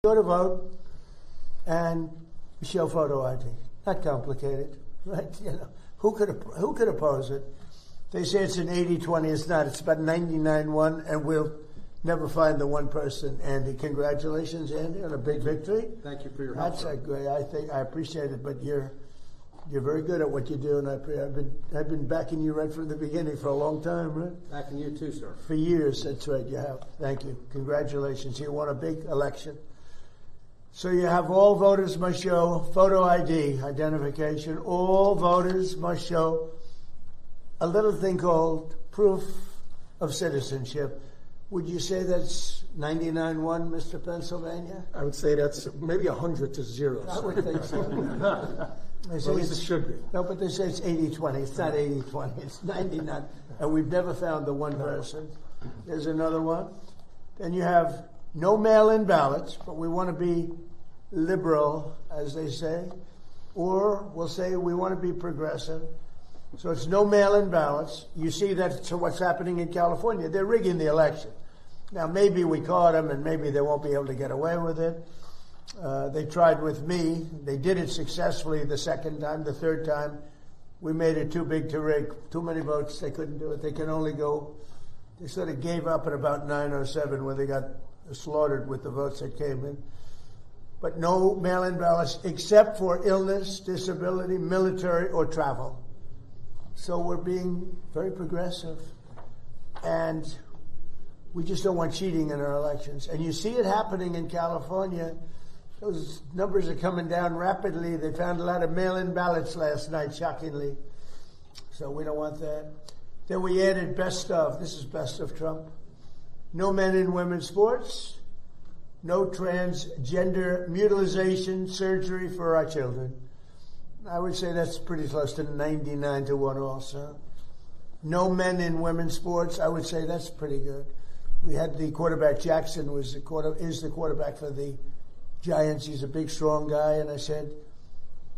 Go to vote and show photo ID. Not complicated, right? You know, who could oppose it? They say it's an 80-20. It's not. It's about 99-1, and we'll never find the one person. Andy, congratulations, Andy, on a big victory. Thank you for your help. That's great. I appreciate it, but you're very good at what you do, and I've been backing you right from the beginning for a long time, right? Backing you too, sir. For years, that's right. You have. Thank you. Congratulations. You won a big election. So you have all voters must show photo ID, identification. All voters must show a little thing called proof of citizenship. Would you say that's 99-1, Mr. Pennsylvania? I would say that's maybe 100 to 0. I would think so. They say At least it should be. No, but they say it's 80-20. It's not 80-20. It's 99. And we've never found the one person. There's another one. Then you have no mail-in ballots, but we want to be liberal, as they say. Or we'll say we want to be progressive. So it's no mail-in ballots. You see that's what's happening in California. They're rigging the election. Now, maybe we caught them, and maybe they won't be able to get away with it. They tried with me. They did it successfully the second time. The third time, we made it too big to rig. Too many votes. They couldn't do it. They can only go. They sort of gave up at about 9:07 when they got slaughtered with the votes that came in. But no mail-in ballots except for illness, disability, military, or travel. So we're being very progressive. And we just don't want cheating in our elections. And you see it happening in California. Those numbers are coming down rapidly. They found a lot of mail-in ballots last night, shockingly. So we don't want that. Then we added best of. This is best of Trump. No men in women's sports. No transgender mutilization surgery for our children. I would say that's pretty close to 99-1 also. No men in women's sports. I would say that's pretty good. We had the quarterback, Jackson, is the quarterback for the Giants. He's a big, strong guy. And I said,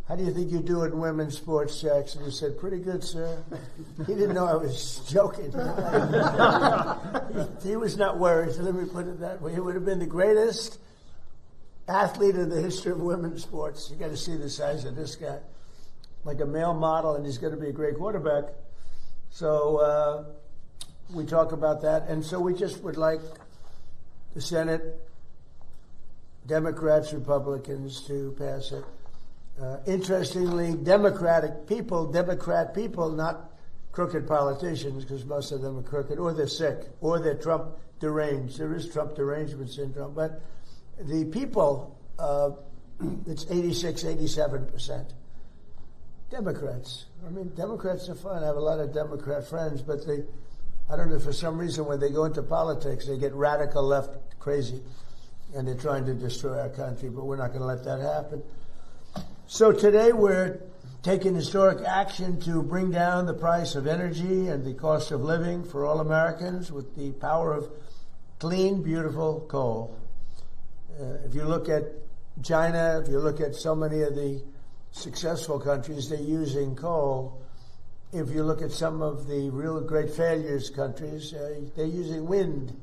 how do you think you do in women's sports, Jackson? He said, pretty good, sir. He didn't know I was joking. He was not worried, so let me put it that way. He would have been the greatest athlete in the history of women's sports. You got to see the size of this guy. Like a male model, and he's going to be a great quarterback. So we talk about that. And so we just would like the Senate, Democrats, Republicans to pass it. Interestingly, Democrat people, not crooked politicians, because most of them are crooked, or they're sick, or they're Trump deranged. There is Trump derangement syndrome. But the people, it's 86-87%. Democrats. I mean, Democrats are fun. I have a lot of Democrat friends, but I don't know, for some reason when they go into politics, they get radical left crazy, and they're trying to destroy our country, but we're not going to let that happen. So today we're taking historic action to bring down the price of energy and the cost of living for all Americans with the power of clean, beautiful coal. If you look at China, if you look at so many of the successful countries, they're using coal. If you look at some of the real great failures countries, they're using wind.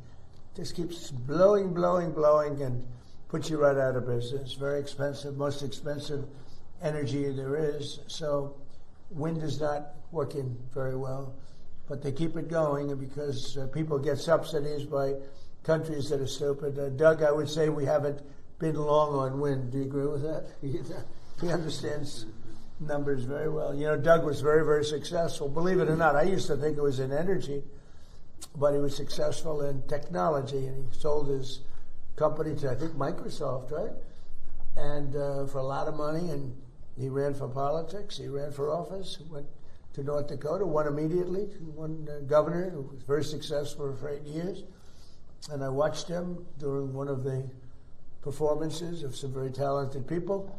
Just keeps blowing, and puts you right out of business. Very expensive, most expensive energy there is. So wind is not working very well, but they keep it going because people get subsidies by countries that are stupid. Doug, I would say we haven't been long on wind. Do you agree with that? He understands numbers very well. You know, Doug was very, very successful. Believe it or not, I used to think it was in energy, but he was successful in technology, and he sold his company to, I think, Microsoft, right? And for a lot of money, and he ran for politics. He ran for office, went to North Dakota, won immediately, won governor, who was very successful for 8 years. And I watched him during one of the performances of some very talented people.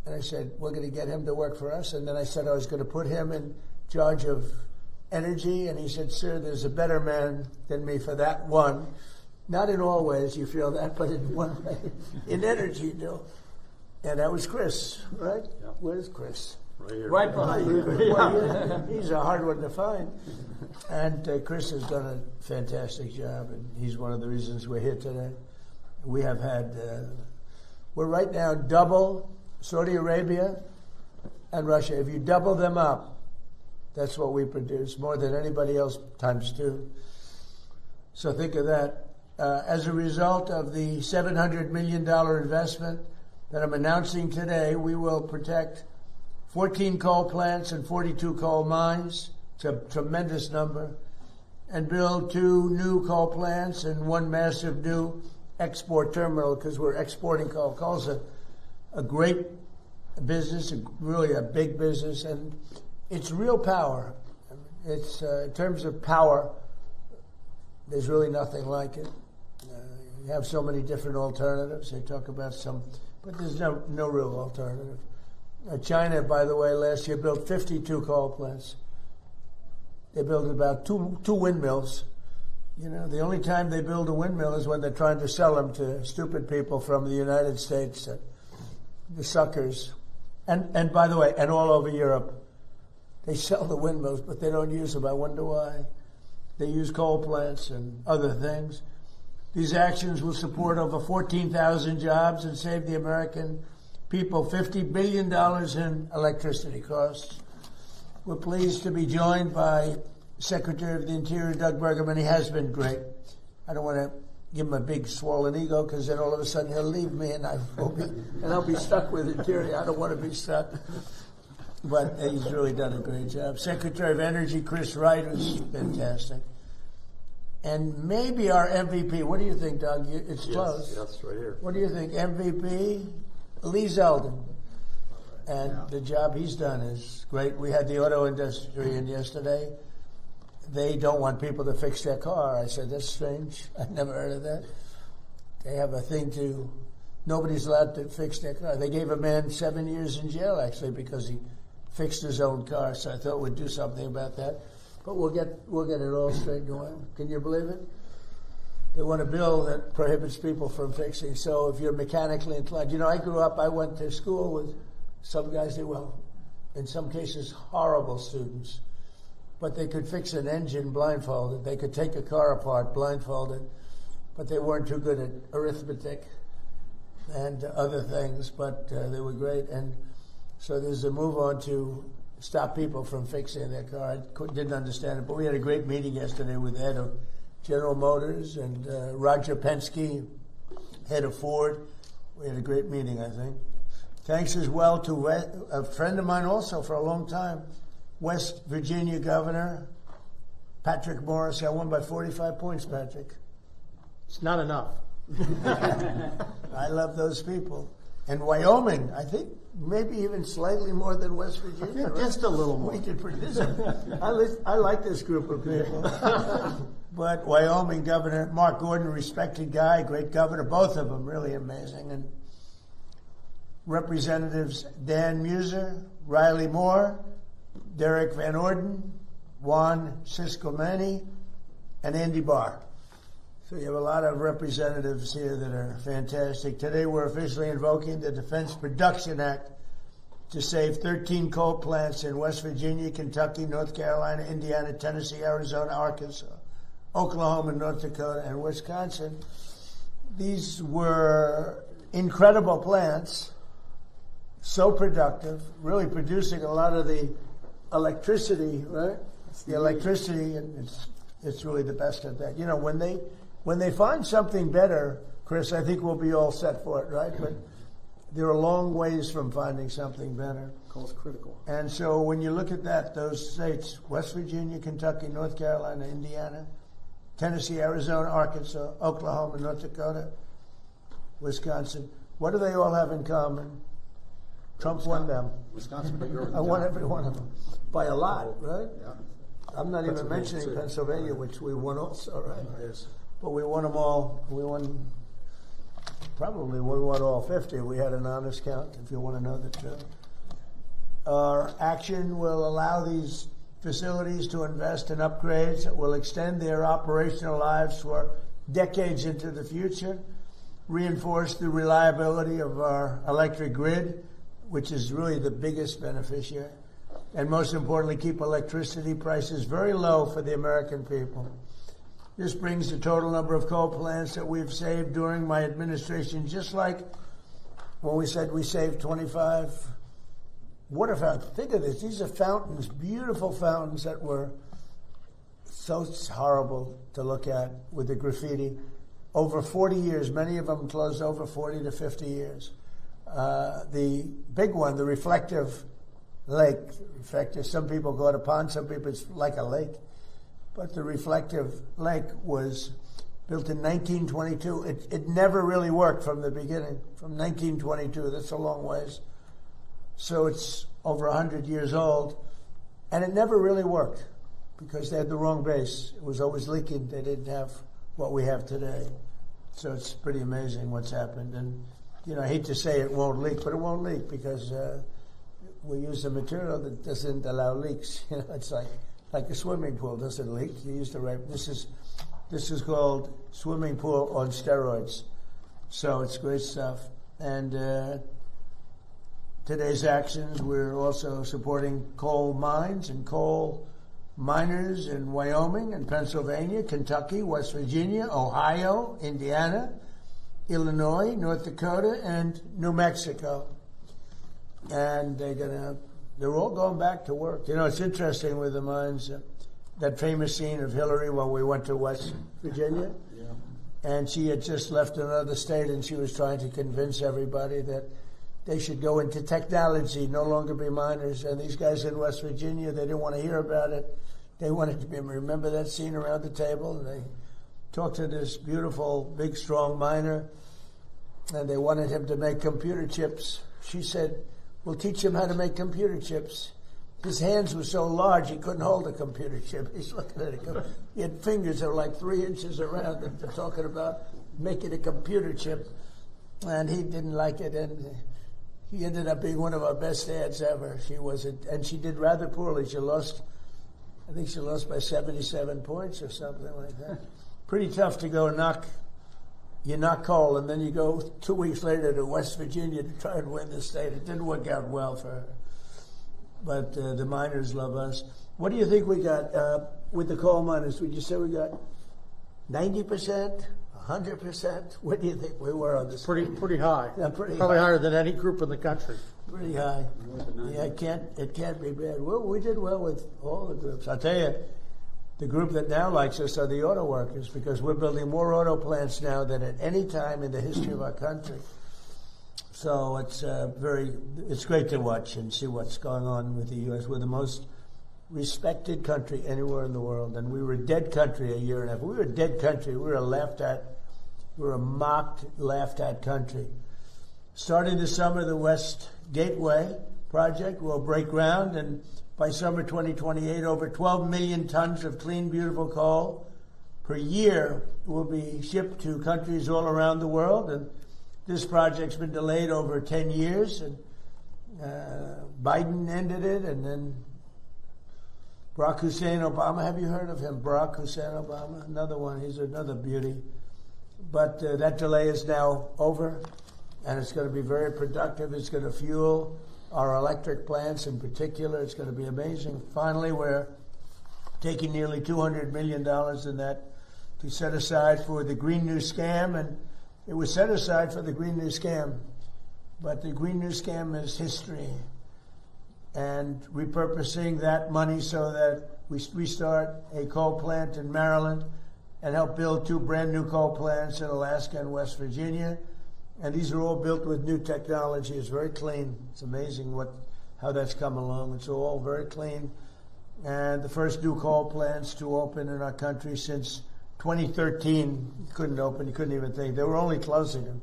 And I said, we're going to get him to work for us. And then I said I was going to put him in charge of energy. And he said, sir, there's a better man than me for that one. Not in all ways, you feel that, but in one way. In energy, you know. And that was Chris, right? Yeah. Where's Chris? Right here. Right behind you. Well, he's a hard one to find. And Chris has done a fantastic job, and he's one of the reasons we're here today. We have had We're right now double Saudi Arabia and Russia. If you double them up, that's what we produce, more than anybody else times 2. So think of that. As a result of the $700 million investment that I'm announcing today, we will protect 14 coal plants and 42 coal mines. It's a tremendous number. And build 2 new coal plants and 1 massive new export terminal, because we're exporting coal. Coal's a great business, really a big business, and it's real power. It's in terms of power, there's really nothing like it. You have so many different alternatives. They talk about some, but there's no real alternative. China, by the way, last year built 52 coal plants. They built about two windmills. You know, the only time they build a windmill is when they're trying to sell them to stupid people from the United States, the suckers. And by the way, and all over Europe, they sell the windmills, but they don't use them. I wonder why. They use coal plants and other things. These actions will support over 14,000 jobs and save the American people $50 billion in electricity costs. We're pleased to be joined by Secretary of the Interior, Doug Burgum. He has been great. I don't want to give him a big swollen ego, because then all of a sudden he'll leave me and I'll be stuck with Interior. I don't want to be stuck. But he's really done a great job. Secretary of Energy, Chris Wright, who's fantastic. And maybe our MVP. What do you think, Doug? It's close. Yes, right here. What do you think? MVP, Lee Zeldin. And the job he's done is great. We had the auto industry in yesterday. They don't want people to fix their car. I said, that's strange. I've never heard of that. They have a thing to, nobody's allowed to fix their car. They gave a man 7 years in jail, actually, because he fixed his own car. So I thought we'd do something about that. But we'll get it all straightened away. Can you believe it? They want a bill that prohibits people from fixing. So if you're mechanically inclined, I went to school with some guys that, well, in some cases, horrible students. But they could fix an engine blindfolded. They could take a car apart blindfolded. But they weren't too good at arithmetic and other things. But they were great. And so there's a move on to stop people from fixing their car. I didn't understand it. But we had a great meeting yesterday with the head of General Motors and Roger Penske, head of Ford. We had a great meeting, I think. Thanks as well to a friend of mine also for a long time, West Virginia Governor Patrick Morris. I won by 45 points, Patrick. It's not enough. I love those people. And Wyoming, I think maybe even slightly more than West Virginia. Right? Just a little more. I like this group of people. But Wyoming Governor Mark Gordon, respected guy, great governor, both of them really amazing. And Representatives Dan Muser, Riley Moore, Derek Van Orden, Juan Ciscomani, and Andy Barr. So you have a lot of representatives here that are fantastic. Today we're officially invoking the Defense Production Act to save 13 coal plants in West Virginia, Kentucky, North Carolina, Indiana, Tennessee, Arizona, Arkansas, Oklahoma, North Dakota, and Wisconsin. These were incredible plants, so productive, really producing a lot of the electricity, right? The electricity, and it's really the best at that. You know, when they find something better, Chris, I think we'll be all set for it, right? But there are long ways from finding something better. Coal's critical. And so when you look at that, those states, West Virginia, Kentucky, North Carolina, Indiana, Tennessee, Arizona, Arkansas, Oklahoma, North Dakota, Wisconsin, what do they all have in common? Trump won them. Wisconsin, but you're I won every one of them by a lot, right? Yeah. I'm not even mentioning too. Pennsylvania, which we won also, right? Yes. But we won them all. We won all 50. We had an honest count, if you want to know the truth. Our action will allow these facilities to invest in upgrades that will extend their operational lives for decades into the future, reinforce the reliability of our electric grid, which is really the biggest beneficiary, and most importantly, keep electricity prices very low for the American people. This brings the total number of coal plants that we've saved during my administration, just like when we said we saved 25 water fountains. Think of this. These are fountains, beautiful fountains that were so horrible to look at with the graffiti. Over 40 years, many of them closed over 40 to 50 years. The big one, the reflective lake, some people call it a pond, some people it's like a lake. But the reflective lake was built in 1922. It never really worked from the beginning, from 1922. That's a long ways. So it's over 100 years old. And it never really worked because they had the wrong base. It was always leaking. They didn't have what we have today. So it's pretty amazing what's happened. And, you know, I hate to say it won't leak, but it won't leak because we use a material that doesn't allow leaks. You know, it's like a swimming pool doesn't leak. You use the right. This is called swimming pool on steroids. So it's great stuff. And today's actions, we're also supporting coal mines and coal miners in Wyoming and Pennsylvania, Kentucky, West Virginia, Ohio, Indiana, Illinois, North Dakota, and New Mexico. And they're all going back to work. You know, it's interesting with the mines, that famous scene of Hillary when we went to West Virginia. Yeah. And she had just left another state and she was trying to convince everybody that they should go into technology, no longer be miners. And these guys in West Virginia, they didn't want to hear about it. They wanted to remember that scene around the table. And they talked to this beautiful, big, strong miner, and they wanted him to make computer chips. She said, "We'll teach him how to make computer chips." His hands were so large he couldn't hold a computer chip. He's looking at it. He had fingers that were like 3 inches around. And they're talking about making a computer chip, and he didn't like it. And he ended up being one of our best ads ever. She wasn't, and she did rather poorly. She lost, I think she lost by 77 points or something like that. Pretty tough to go knock coal, and then you go 2 weeks later to West Virginia to try and win the state. It didn't work out well for her. But the miners love us. What do you think we got with the coal miners? Would you say we got 90%, 100%? What do you think we were on this? Pretty high. Yeah, pretty Probably high. higher than any group in the country. Pretty high. Yeah, it can't be bad. Well, we did well with all the groups. I'll tell you, the group that now likes us are the auto workers because we're building more auto plants now than at any time in the history of our country. So it's great to watch and see what's going on with the U.S. We're the most respected country anywhere in the world, and we were a dead country a year and a half. We were a dead country. We were laughed at. We were a mocked, laughed at country. Starting this summer, the West Gateway project will break ground, and by summer 2028, over 12 million tons of clean, beautiful coal per year will be shipped to countries all around the world. And this project's been delayed over 10 years, and Biden ended it, and then Barack Hussein Obama. Have you heard of him? Barack Hussein Obama, another one. He's another beauty. But that delay is now over, and it's going to be very productive. It's going to fuel our electric plants in particular. It's going to be amazing. Finally, we're taking nearly $200 million in that to set aside for the Green New Scam, and it was set aside for the Green New Scam, but the Green New Scam is history, and repurposing that money so that we restart a coal plant in Maryland and help build 2 brand new coal plants in Alaska and West Virginia. And these are all built with new technology. It's very clean. It's amazing how that's come along. It's all very clean. And the first new coal plants to open in our country since 2013 couldn't open. You couldn't even think. They were only closing them.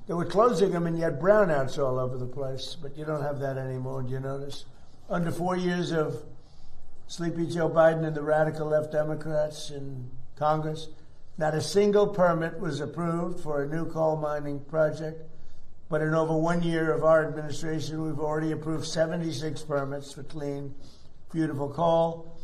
They were closing them, and you had brownouts all over the place. But you don't have that anymore. Do you notice? Under 4 years of Sleepy Joe Biden and the radical left Democrats in Congress, not a single permit was approved for a new coal mining project. But in over 1 year of our administration, we've already approved 76 permits for clean, beautiful coal.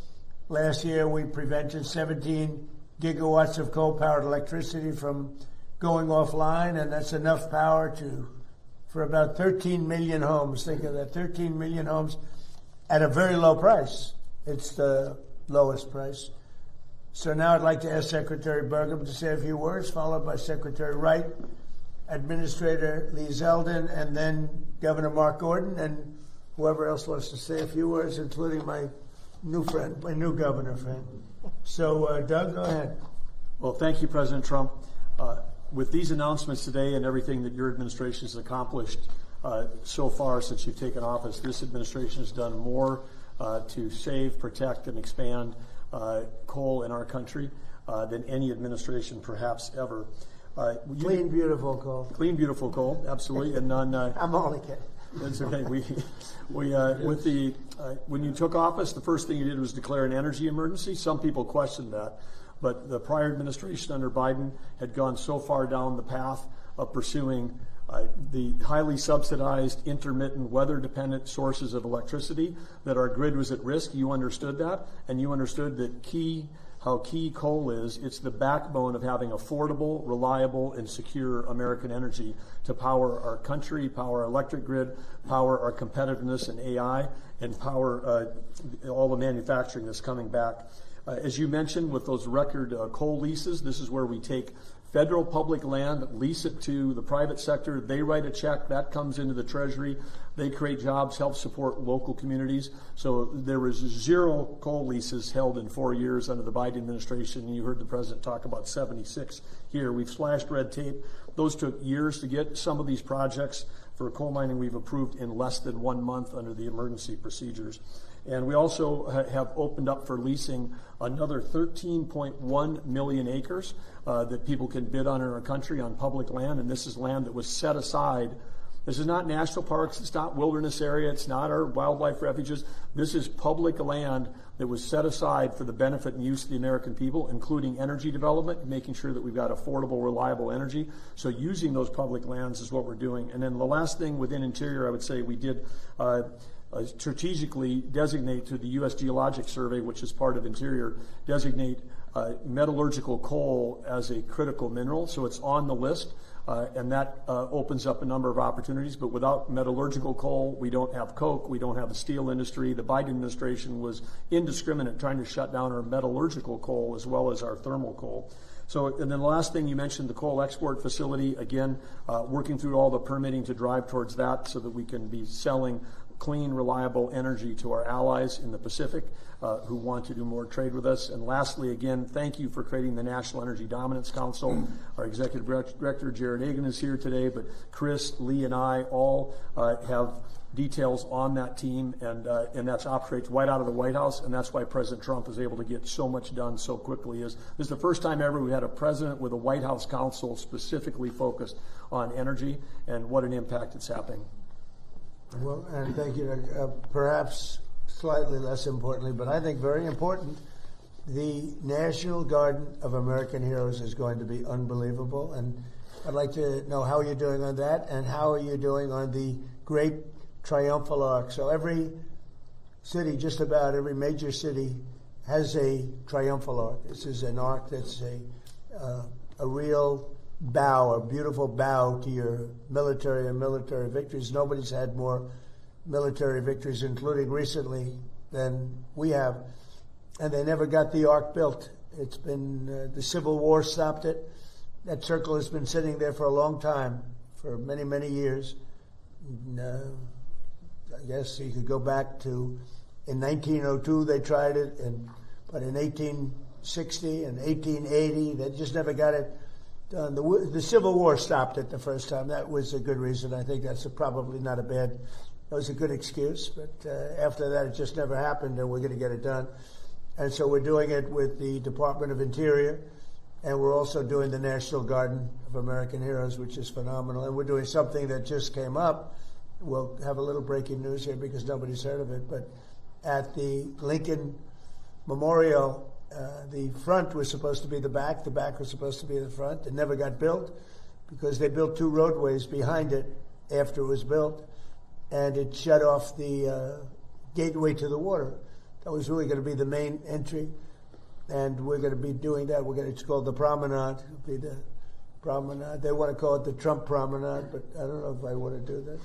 Last year, we prevented 17 gigawatts of coal-powered electricity from going offline, and that's enough power for about 13 million homes. Think of that, 13 million homes at a very low price. It's the lowest price. So now I'd like to ask Secretary Burgum to say a few words, followed by Secretary Wright, Administrator Lee Zeldin, and then Governor Mark Gordon, and whoever else wants to say a few words, including my new friend, my new governor friend. So, Doug, go ahead. Well, thank you, President Trump. With these announcements today and everything that your administration has accomplished so far since you've taken office, this administration has done more to save, protect, and expand coal in our country than any administration perhaps ever. Clean, beautiful coal. Clean, beautiful coal, absolutely, and none. I'm only kidding. That's okay. When you took office, the first thing you did was declare an energy emergency. Some people questioned that, but the prior administration under Biden had gone so far down the path of pursuing the highly subsidized, intermittent, weather-dependent sources of electricity that our grid was at risk. You understood that, and you understood that how key coal is. It's the backbone of having affordable, reliable, and secure American energy to power our country, power our electric grid, power our competitiveness in AI, and power all the manufacturing that's coming back. As you mentioned, with those record coal leases, this is where we take federal public land, lease it to the private sector. They write a check, that comes into the Treasury. They create jobs, help support local communities. So there was 0 coal leases held in 4 years under the Biden administration. You heard the president talk about 76 here. We've slashed red tape. Those took years to get. Some of these projects for coal mining we've approved in less than 1 month under the emergency procedures. And we also have opened up for leasing another 13.1 million acres that people can bid on in our country on public land. And this is land that was set aside. This is not national parks. It's not wilderness area. It's not our wildlife refuges. This is public land that was set aside for the benefit and use of the American people, including energy development, making sure that we've got affordable, reliable energy. So using those public lands is what we're doing. And then the last thing within Interior, I would say we did strategically designate through the U.S. Geologic Survey, which is part of Interior, designate metallurgical coal as a critical mineral. So it's on the list, and that opens up a number of opportunities. But without metallurgical coal, we don't have coke, we don't have a steel industry. The Biden administration was indiscriminate trying to shut down our metallurgical coal as well as our thermal coal. So, and then the last thing you mentioned, the coal export facility, again, working through all the permitting to drive towards that so that we can be selling clean, reliable energy to our allies in the Pacific who want to do more trade with us. And lastly, again, thank you for creating the National Energy Dominance Council. Our Executive Director, Jared Hagan, is here today, but Chris, Lee, and I all have details on that team, and that operates right out of the White House, and that's why President Trump is able to get so much done so quickly. This is the first time ever we had a president with a White House council specifically focused on energy, and what an impact it's having. Well, and thank you. Perhaps slightly less importantly, but I think very important, the National Garden of American Heroes is going to be unbelievable. And I'd like to know how you're doing on that, and how are you doing on the Great Triumphal Arch. So every city, just about every major city, has a triumphal arch. This is an arch that's a real bow, a beautiful bow to your military and military victories. Nobody's had more military victories, including recently, than we have. And they never got the arch built. It's been, the Civil War stopped it. That circle has been sitting there for a long time, for many, many years. And, I guess you could go back to, in 1902 they tried it, but in 1860 and 1880 they just never got it done. The Civil War stopped it the first time. That was a good reason. I think that's probably not a bad, that was a good excuse. But after that, it just never happened, and we're going to get it done. And so we're doing it with the Department of Interior, and we're also doing the National Garden of American Heroes, which is phenomenal. And we're doing something that just came up. We'll have a little breaking news here because nobody's heard of it. But at the Lincoln Memorial, the front was supposed to be the back was supposed to be the front. It never got built because they built 2 roadways behind it after it was built, and it shut off the gateway to the water. That was really going to be the main entry, and we're going to be doing that. It's called the Promenade. It'll be the Promenade. They want to call it the Trump Promenade, but I don't know if I want to do that.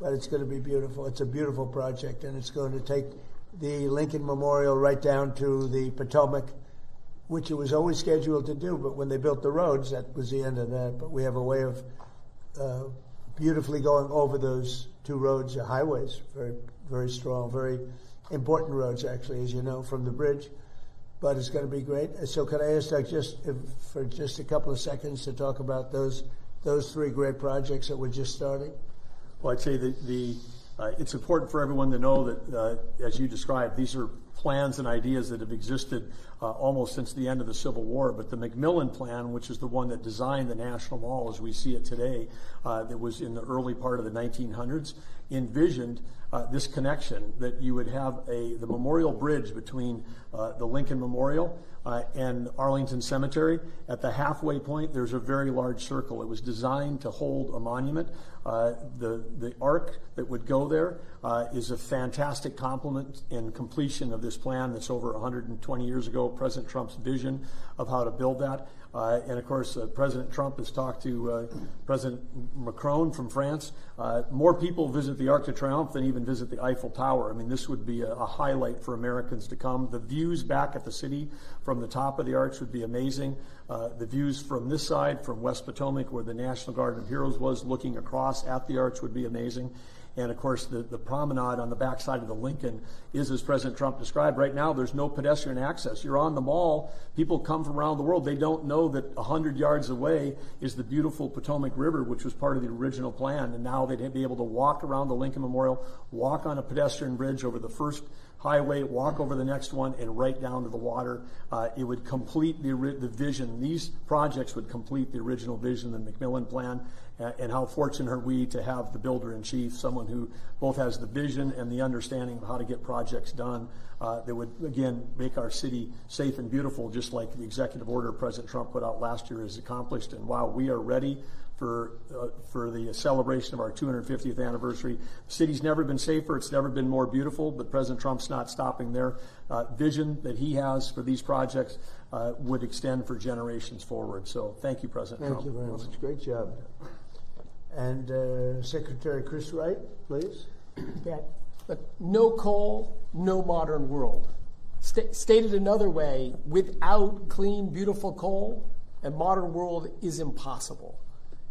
But it's going to be beautiful. It's a beautiful project, and it's going to take the Lincoln Memorial right down to the Potomac, which it was always scheduled to do, but when they built the roads, that was the end of that. But we have a way of beautifully going over those two roads, highways, very, very strong, very important roads, actually, as you know, from the bridge. But it's going to be great. So can I ask Doug for just a couple of seconds to talk about those three great projects that we're just starting? Well, I'd say it's important for everyone to know that, as you described, these are plans and ideas that have existed almost since the end of the Civil War. But the McMillan Plan, which is the one that designed the National Mall as we see it today, that was in the early part of the 1900s, envisioned this connection, that you would have the memorial bridge between the Lincoln Memorial and Arlington Cemetery. At the halfway point, there's a very large circle. It was designed to hold a monument. The arc that would go there is a fantastic complement and completion of this plan that's over 120 years ago, President Trump's vision of how to build that. And of course, President Trump has talked to President Macron from France. More people visit the Arc de Triomphe than even visit the Eiffel Tower. I mean, this would be a highlight for Americans to come. The views back at the city from the top of the arch would be amazing. The views from this side, from West Potomac, where the National Garden of Heroes was, looking across at the arch would be amazing. And of course, the promenade on the backside of the Lincoln is, as President Trump described, right now there's no pedestrian access. You're on the mall, people come from around the world. They don't know that 100 yards away is the beautiful Potomac River, which was part of the original plan. And now they'd be able to walk around the Lincoln Memorial, walk on a pedestrian bridge over the first highway, walk over the next one, and right down to the water. It would complete the vision. These projects would complete the original vision, the McMillan Plan. And how fortunate are we to have the builder-in-chief, someone who both has the vision and the understanding of how to get projects done that would, again, make our city safe and beautiful, just like the executive order President Trump put out last year has accomplished. And while we are ready for the celebration of our 250th anniversary, the city's never been safer, it's never been more beautiful, but President Trump's not stopping there. Vision that he has for these projects would extend for generations forward. So thank you, President Trump. Thank you very much. Great job. And Secretary Chris Wright, please. But no coal, no modern world. Stated another way, without clean, beautiful coal, a modern world is impossible.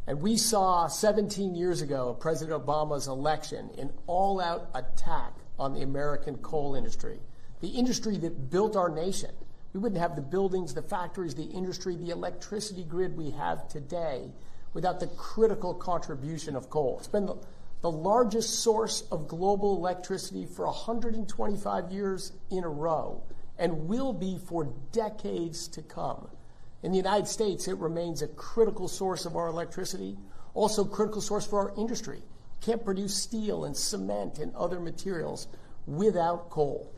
And we saw 17 years ago President Obama's election an all-out attack on the American coal industry, the industry that built our nation. We wouldn't have the buildings, the factories, the industry, the electricity grid we have today without the critical contribution of coal. It's been the largest source of global electricity for 125 years in a row and will be for decades to come. In the United States, it remains a critical source of our electricity, also a critical source for our industry. Can't produce steel and cement and other materials without coal.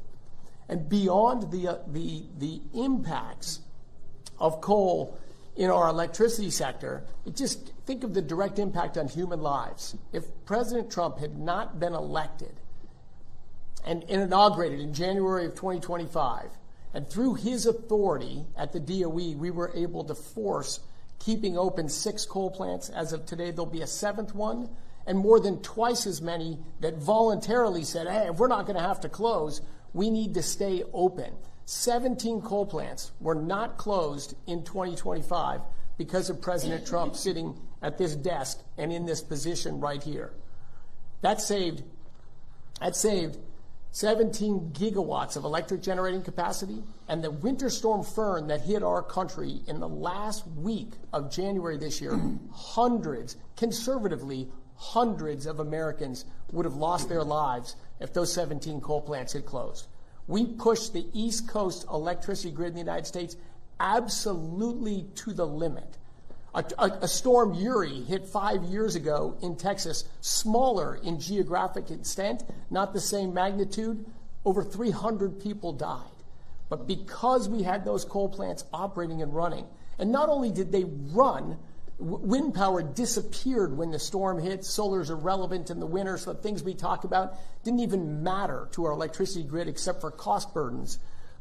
And beyond the impacts of coal in our electricity sector, just think of the direct impact on human lives. If President Trump had not been elected and inaugurated in January of 2025, and through his authority at the DOE, we were able to force keeping open 6 coal plants. As of today, there'll be a 7th one, and more than twice as many that voluntarily said, hey, if we're not going to have to close, we need to stay open. 17 coal plants were not closed in 2025 because of President Trump sitting at this desk and in this position right here. That saved 17 gigawatts of electric generating capacity, and the winter storm Fern that hit our country in the last week of January this year, conservatively, hundreds of Americans would have lost their lives if those 17 coal plants had closed. We pushed the East Coast electricity grid in the United States absolutely to the limit. A storm Uri hit 5 years ago in Texas, smaller in geographic extent, not the same magnitude. Over 300 people died. But because we had those coal plants operating and running, and not only did they run, wind power disappeared when the storm hit. Solar's irrelevant in the winter, so the things we talk about didn't even matter to our electricity grid except for cost burdens.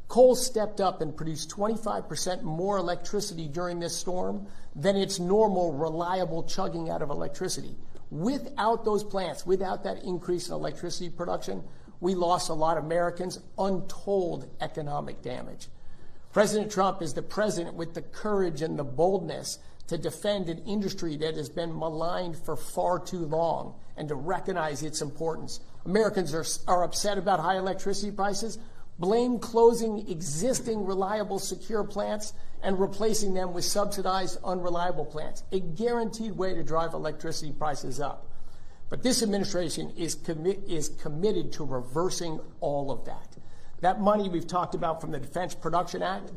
Coal stepped up and produced 25% more electricity during this storm than its normal, reliable chugging out of electricity. Without those plants, without that increase in electricity production, we lost a lot of Americans, untold economic damage. President Trump is the president with the courage and the boldness to defend an industry that has been maligned for far too long and to recognize its importance. Americans are upset about high electricity prices. Blame closing existing reliable, secure plants and replacing them with subsidized, unreliable plants, a guaranteed way to drive electricity prices up. But this administration is committed to reversing all of that. That money we've talked about from the Defense Production Act,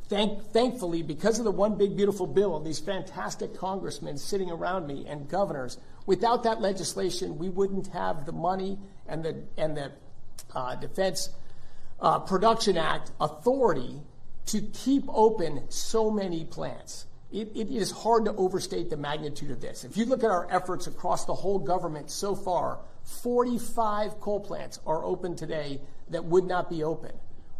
thankfully, because of the One Big Beautiful Bill and these fantastic congressmen sitting around me and governors, without that legislation, we wouldn't have the money and the Defense Production Act authority to keep open so many plants. It is hard to overstate the magnitude of this. If you look at our efforts across the whole government so far, 45 coal plants are open today that would not be open.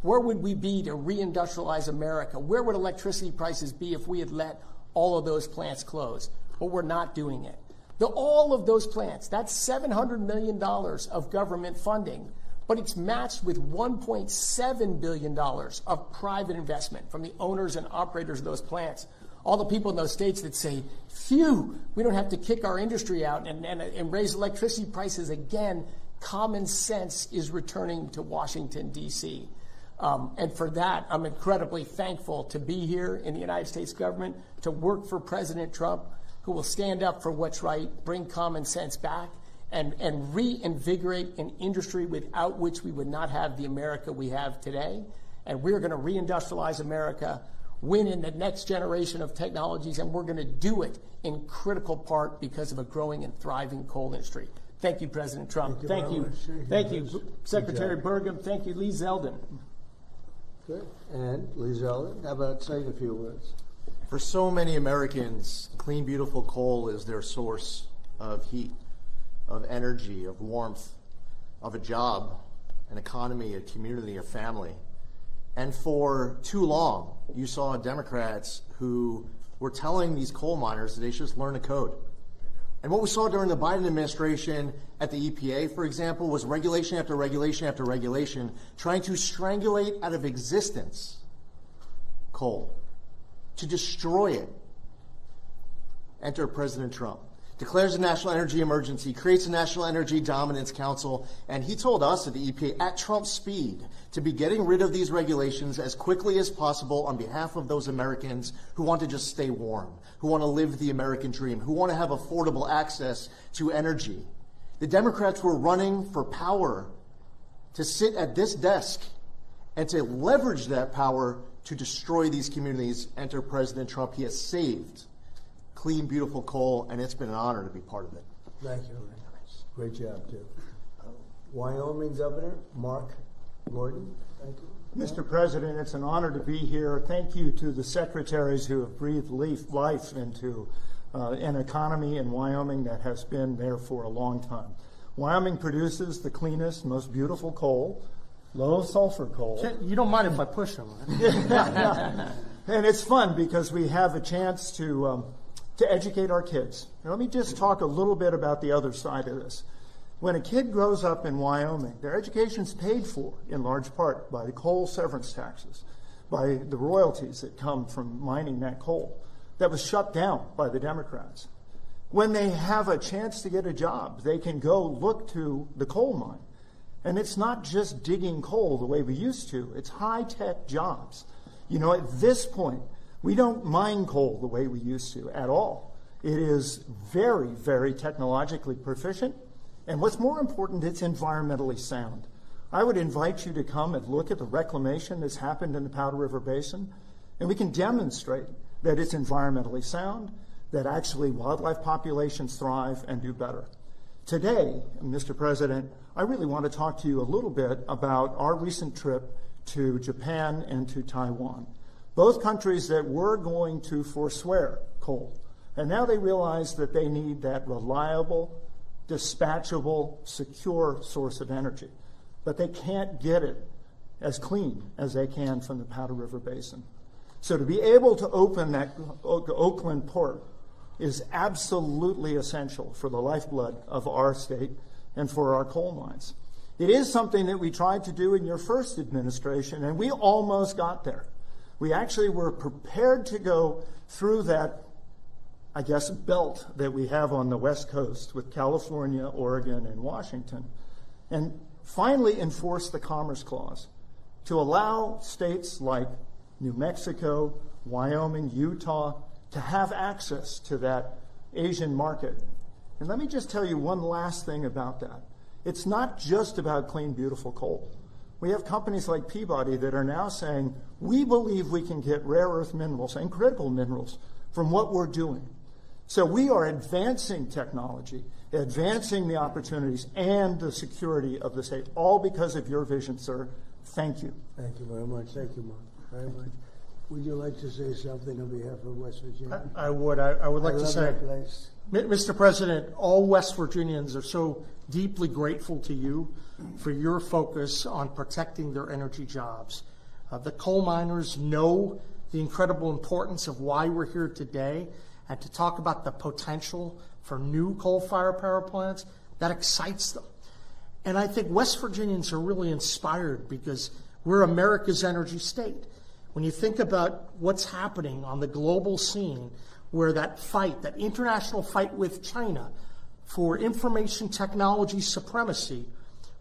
Where would we be to reindustrialize America? Where would electricity prices be if we had let all of those plants close? But we're not doing it. All of those plants, that's $700 million of government funding, but it's matched with $1.7 billion of private investment from the owners and operators of those plants. All the people in those states that say, phew, we don't have to kick our industry out and raise electricity prices again. Common sense is returning to Washington, D.C. And for that, I'm incredibly thankful to be here in the United States government, to work for President Trump, who will stand up for what's right, bring common sense back, and reinvigorate an industry without which we would not have the America we have today. And we're going to reindustrialize America, win in the next generation of technologies, and we're going to do it in critical part because of a growing and thriving coal industry. Thank you, President Trump. Thank you. Thank you, Secretary Burgum. Thank you, Lee Zeldin. Good. And Lee Zeldin, how about saying a few words? For so many Americans, clean, beautiful coal is their source of heat, of energy, of warmth, of a job, an economy, a community, a family. And for too long, you saw Democrats who were telling these coal miners that they should just learn a code. And what we saw during the Biden administration at the EPA, for example, was regulation after regulation after regulation trying to strangulate out of existence coal, to destroy it. Enter President Trump. Declares a national energy emergency, creates a National Energy Dominance Council, and he told us at the EPA at Trump's speed to be getting rid of these regulations as quickly as possible on behalf of those Americans who want to just stay warm, who want to live the American dream, who want to have affordable access to energy. The Democrats were running for power to sit at this desk and to leverage that power to destroy these communities. Enter President Trump. He has saved clean, beautiful coal, and it's been an honor to be part of it. Thank you. Great job, too. Wyoming Governor Mark Gordon. Thank you. Mr. President, it's an honor to be here. Thank you to the secretaries who have breathed life into an economy in Wyoming that has been there for a long time. Wyoming produces the cleanest, most beautiful coal, low sulfur coal. You don't mind if I push them, right? And it's fun because we have a chance to educate our kids. Now, let me just talk a little bit about the other side of this. When a kid grows up in Wyoming, their education's paid for in large part by the coal severance taxes, by the royalties that come from mining that coal that was shut down by the Democrats. When they have a chance to get a job, they can go look to the coal mine. And it's not just digging coal the way we used to. It's high-tech jobs. You know, at this point, we don't mine coal the way we used to at all. It is very, very technologically proficient. And what's more important, it's environmentally sound. I would invite you to come and look at the reclamation that's happened in the Powder River Basin, and we can demonstrate that it's environmentally sound, that actually wildlife populations thrive and do better. Today, Mr. President, I really want to talk to you a little bit about our recent trip to Japan and to Taiwan. Both countries that were going to forswear coal. And now they realize that they need that reliable, dispatchable, secure source of energy. But they can't get it as clean as they can from the Powder River Basin. So to be able to open that Oakland port is absolutely essential for the lifeblood of our state and for our coal mines. It is something that we tried to do in your first administration, and we almost got there. We actually were prepared to go through that belt that we have on the West Coast with California, Oregon, and Washington. And finally enforce the Commerce Clause to allow states like New Mexico, Wyoming, Utah to have access to that Asian market. And let me just tell you one last thing about that. It's not just about clean, beautiful coal. We have companies like Peabody that are now saying, we believe we can get rare earth minerals and critical minerals from what we're doing. So we are advancing technology, advancing the opportunities and the security of the state, all because of your vision, sir. Thank you. Thank you very much. Thank you, Mark, very much. Would you like to say something on behalf of West Virginia? I would. I would like to love say, that place. Mr. President, all West Virginians are so deeply grateful to you for your focus on protecting their energy jobs. The coal miners know the incredible importance of why we're here today, and to talk about the potential for new coal-fired power plants, that excites them. And I think West Virginians are really inspired because we're America's energy state. When you think about what's happening on the global scene, where that fight, that international fight with China for information technology supremacy,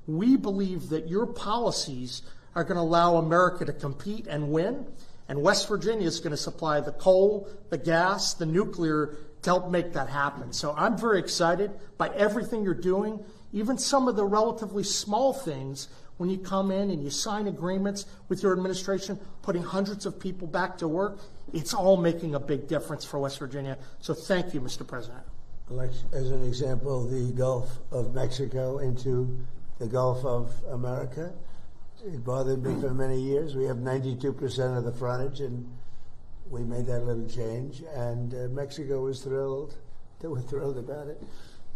we believe that your policies are going to allow America to compete and win, and West Virginia is going to supply the coal, the gas, the nuclear to help make that happen. So I'm very excited by everything you're doing, even some of the relatively small things when you come in and you sign agreements with your administration, putting hundreds of people back to work. It's all making a big difference for West Virginia. So thank you, Mr. President. Like, as an example, the Gulf of Mexico into the Gulf of America. It bothered me for many years. We have 92% of the frontage, and we made that little change. And Mexico was thrilled. They were thrilled about it.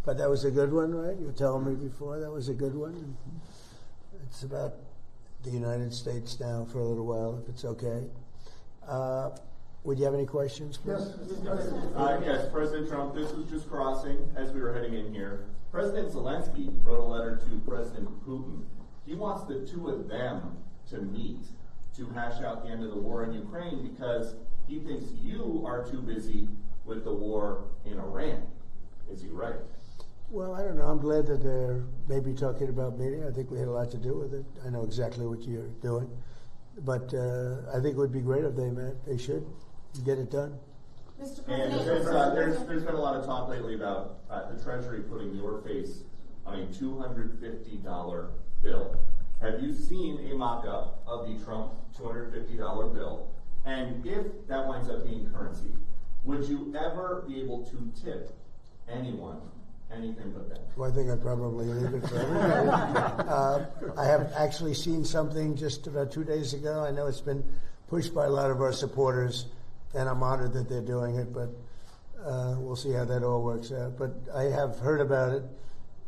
But that was a good one, right? You were telling me before that was a good one. It's about the United States now for a little while, if it's okay. Would you have any questions, please? Yes, President Trump, this was just crossing as we were heading in here. President Zelensky wrote a letter to President Putin. He wants the two of them to meet to hash out the end of the war in Ukraine because he thinks you are too busy with the war in Iran. Is he right? Well, I don't know. I'm glad that they're maybe talking about meeting. I think we had a lot to do with it. I know exactly what you're doing. But I think it would be great if they met. They should get it done. Mr. President, there's been a lot of talk lately about the Treasury putting your face on a $250 bill. Have you seen a mock-up of the Trump $250 bill? And if that winds up being currency, would you ever be able to tip anyone anything but that? Well, I think I'd probably leave it for everybody. I have actually seen something just about 2 days ago. I know it's been pushed by a lot of our supporters, and I'm honored that they're doing it, but we'll see how that all works out. But I have heard about it,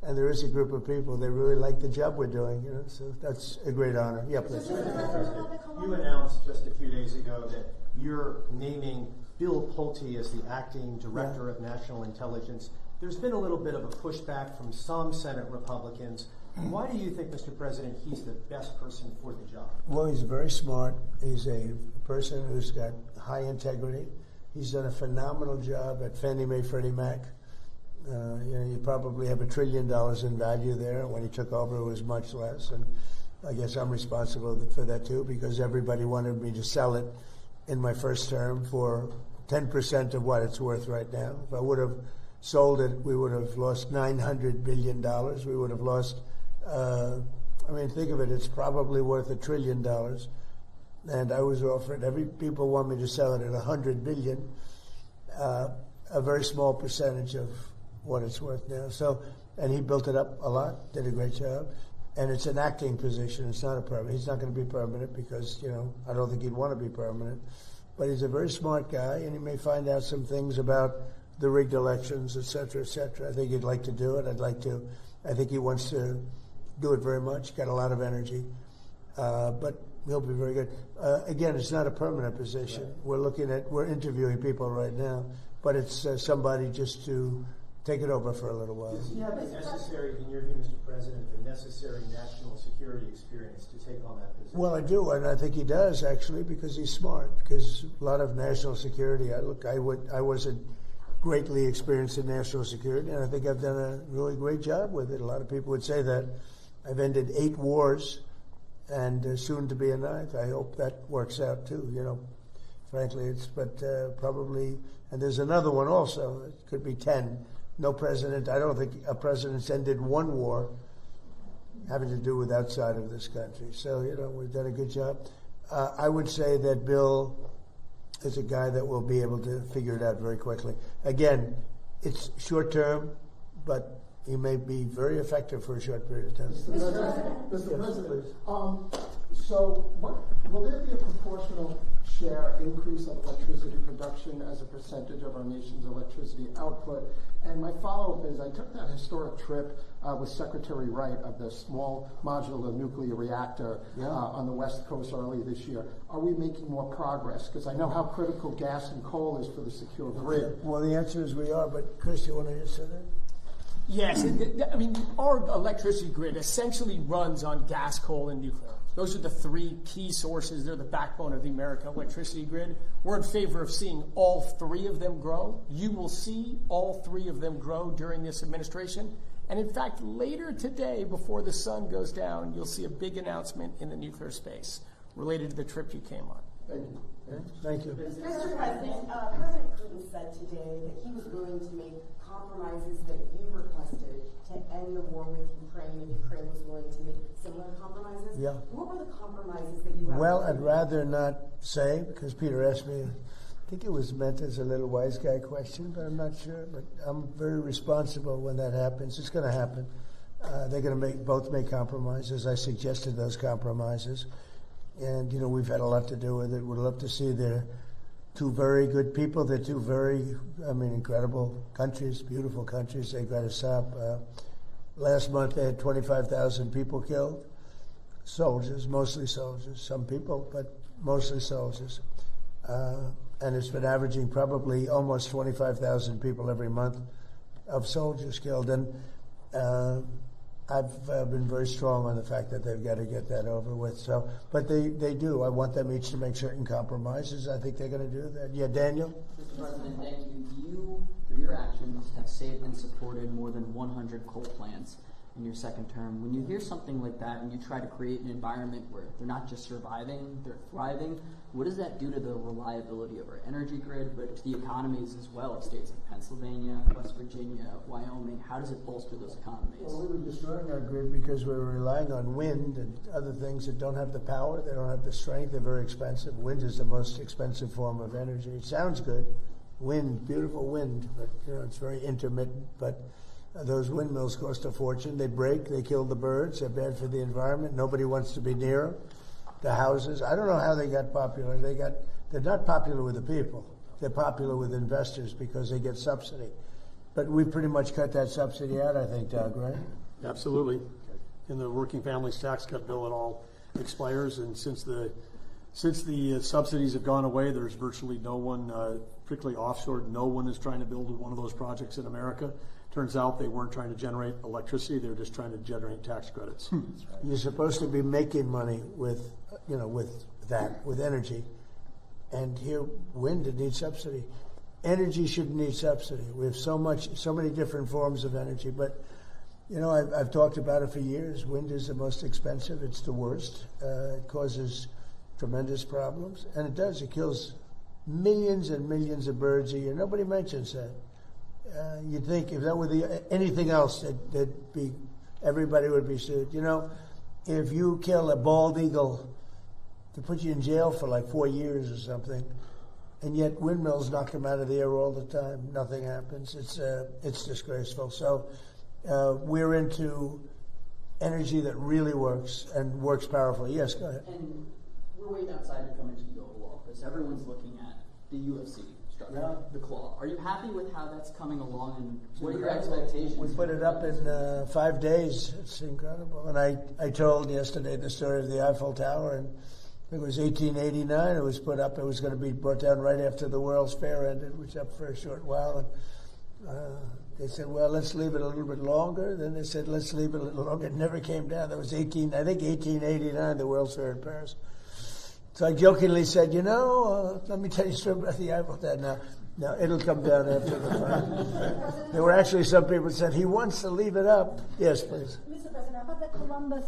and there is a group of people, they really like the job we're doing, you know, so that's a great honor. Yeah, please. You announced just a few days ago that you're naming Bill Pulte as the acting director of national intelligence. There's been a little bit of a pushback from some Senate Republicans. Why do you think, Mr. President, he's the best person for the job? Well, he's very smart. He's a person who's got high integrity. He's done a phenomenal job at Fannie Mae, Freddie Mac. You know, you probably have $1 trillion in value there. When he took over, it was much less. And I guess I'm responsible for that too, because everybody wanted me to sell it in my first term for 10% of what it's worth right now. If I would have sold it, we would have lost $900 billion. We would have lost, I mean, think of it, it's probably worth $1 trillion. And I was offered, people want me to sell it at $100 billion, a very small percentage of what it's worth now. So, and he built it up a lot, did a great job. And it's an acting position, it's not a permanent. He's not going to be permanent because, you know, I don't think he'd want to be permanent. But he's a very smart guy, and he may find out some things about the rigged elections, et cetera, et cetera. I think he'd like to do it. I think he wants to do it very much, got a lot of energy. But he'll be very good. Again, it's not a permanent position. Right. We're interviewing people right now, but it's somebody just to take it over for a little while. Does he have the necessary, in your view, Mr. President, the necessary national security experience to take on that position? Well, I do, and I think he does, actually, because he's smart. Because a lot of national security, I was a greatly experienced in national security, and I think I've done a really great job with it. A lot of people would say that. I've ended 8 wars, and soon to be a 9th. I hope that works out too. Frankly, probably, and there's another one also. It could be 10. No president. I don't think a president's ended 1 war having to do with outside of this country. So we've done a good job. I would say that Bill is a guy that will be able to figure it out very quickly. Again, it's short term, but he may be very effective for a short period of time. Mr. President, so will there be a proportional share increase of electricity production as a percentage of our nation's electricity output? And my follow-up is, I took that historic trip with Secretary Wright of the small modular nuclear reactor on the West Coast early this year. Are we making more progress? Because I know how critical gas and coal is for the secure grid. Well, the answer is we are, but Chris, you want to answer that? Yes, I mean, our electricity grid essentially runs on gas, coal, and nuclear. Those are the 3 key sources. They're the backbone of the American electricity grid. We're in favor of seeing all 3 of them grow. You will see all 3 of them grow during this administration. And in fact, later today, before the sun goes down, you'll see a big announcement in the nuclear space related to the trip you came on. Thank you. Thank you. Mr. President, President Putin said today that he was willing to make compromises that you requested to end the war with Ukraine, and Ukraine was willing to make similar compromises. Yeah. What were the compromises that you Well, I'd rather not say, because Peter asked me. I think it was meant as a little wise guy question, but I'm not sure. But I'm very responsible when that happens. It's going to happen. They're going to both make compromises. I suggested those compromises. And, we've had a lot to do with it. We'd love to see they're 2 very good people. They're 2 very, incredible countries, beautiful countries. They've got to stop. Last month they had 25,000 people killed. Soldiers, mostly soldiers. Some people, but mostly soldiers. And it's been averaging probably almost 25,000 people every month of soldiers killed. And I've been very strong on the fact that they've got to get that over with. So, but they do. I want them each to make certain compromises. I think they're going to do that. Yeah, Daniel? Mr. President, thank you. You, through your actions, have saved and supported more than 100 coal plants in your 2nd term. When you hear something like that and you try to create an environment where they're not just surviving, they're thriving, what does that do to the reliability of our energy grid, but to the economies as well of states like Pennsylvania, West Virginia, Wyoming? How does it bolster those economies? Well, we were destroying our grid because we were relying on wind and other things that don't have the power, they don't have the strength, they're very expensive. Wind is the most expensive form of energy. It sounds good. Wind, beautiful wind, but it's very intermittent. But those windmills cost a fortune. They break, they kill the birds, they're bad for the environment. Nobody wants to be near them. The houses, I don't know how they got popular. They're not popular with the people. They're popular with investors because they get subsidy. But we've pretty much cut that subsidy out, I think, Doug, right? Absolutely. In the working families tax cut bill, it all expires, and since the subsidies have gone away, there's virtually no one, particularly offshore, no one is trying to build one of those projects in America. Turns out they weren't trying to generate electricity; they were just trying to generate tax credits. You're supposed to be making money with energy, and here wind needs subsidy. Energy shouldn't need subsidy. We have so many different forms of energy, but I've talked about it for years. Wind is the most expensive. It's the worst. It causes tremendous problems, and it does. It kills millions and millions of birds a year. Nobody mentions that. You'd think if that were anything else, everybody would be sued. If you kill a bald eagle, to put you in jail for like 4 years or something, and yet windmills knock them out of the air all the time. Nothing happens. It's disgraceful. So we're into energy that really works and works powerfully. Yes, go ahead. And we're waiting outside to come into the Oval Office. Everyone's looking at the UFC structure, the claw. Are you happy with how that's coming along, and what are your expectations? We put it up in 5 days. It's incredible. And I told yesterday the story of the Eiffel Tower, and I think it was 1889 it was put up. It was going to be brought down right after the World's Fair ended, which was up for a short while. And they said, well, let's leave it a little bit longer. Then they said, let's leave it a little longer. It never came down. That was 1889, the World's Fair in Paris. So I jokingly said, let me tell you a story about the Eiffel Tower. Now, No, it'll come down after the fight. There were actually some people said he wants to leave it up. Yes, please. Mr. President, about the Columbus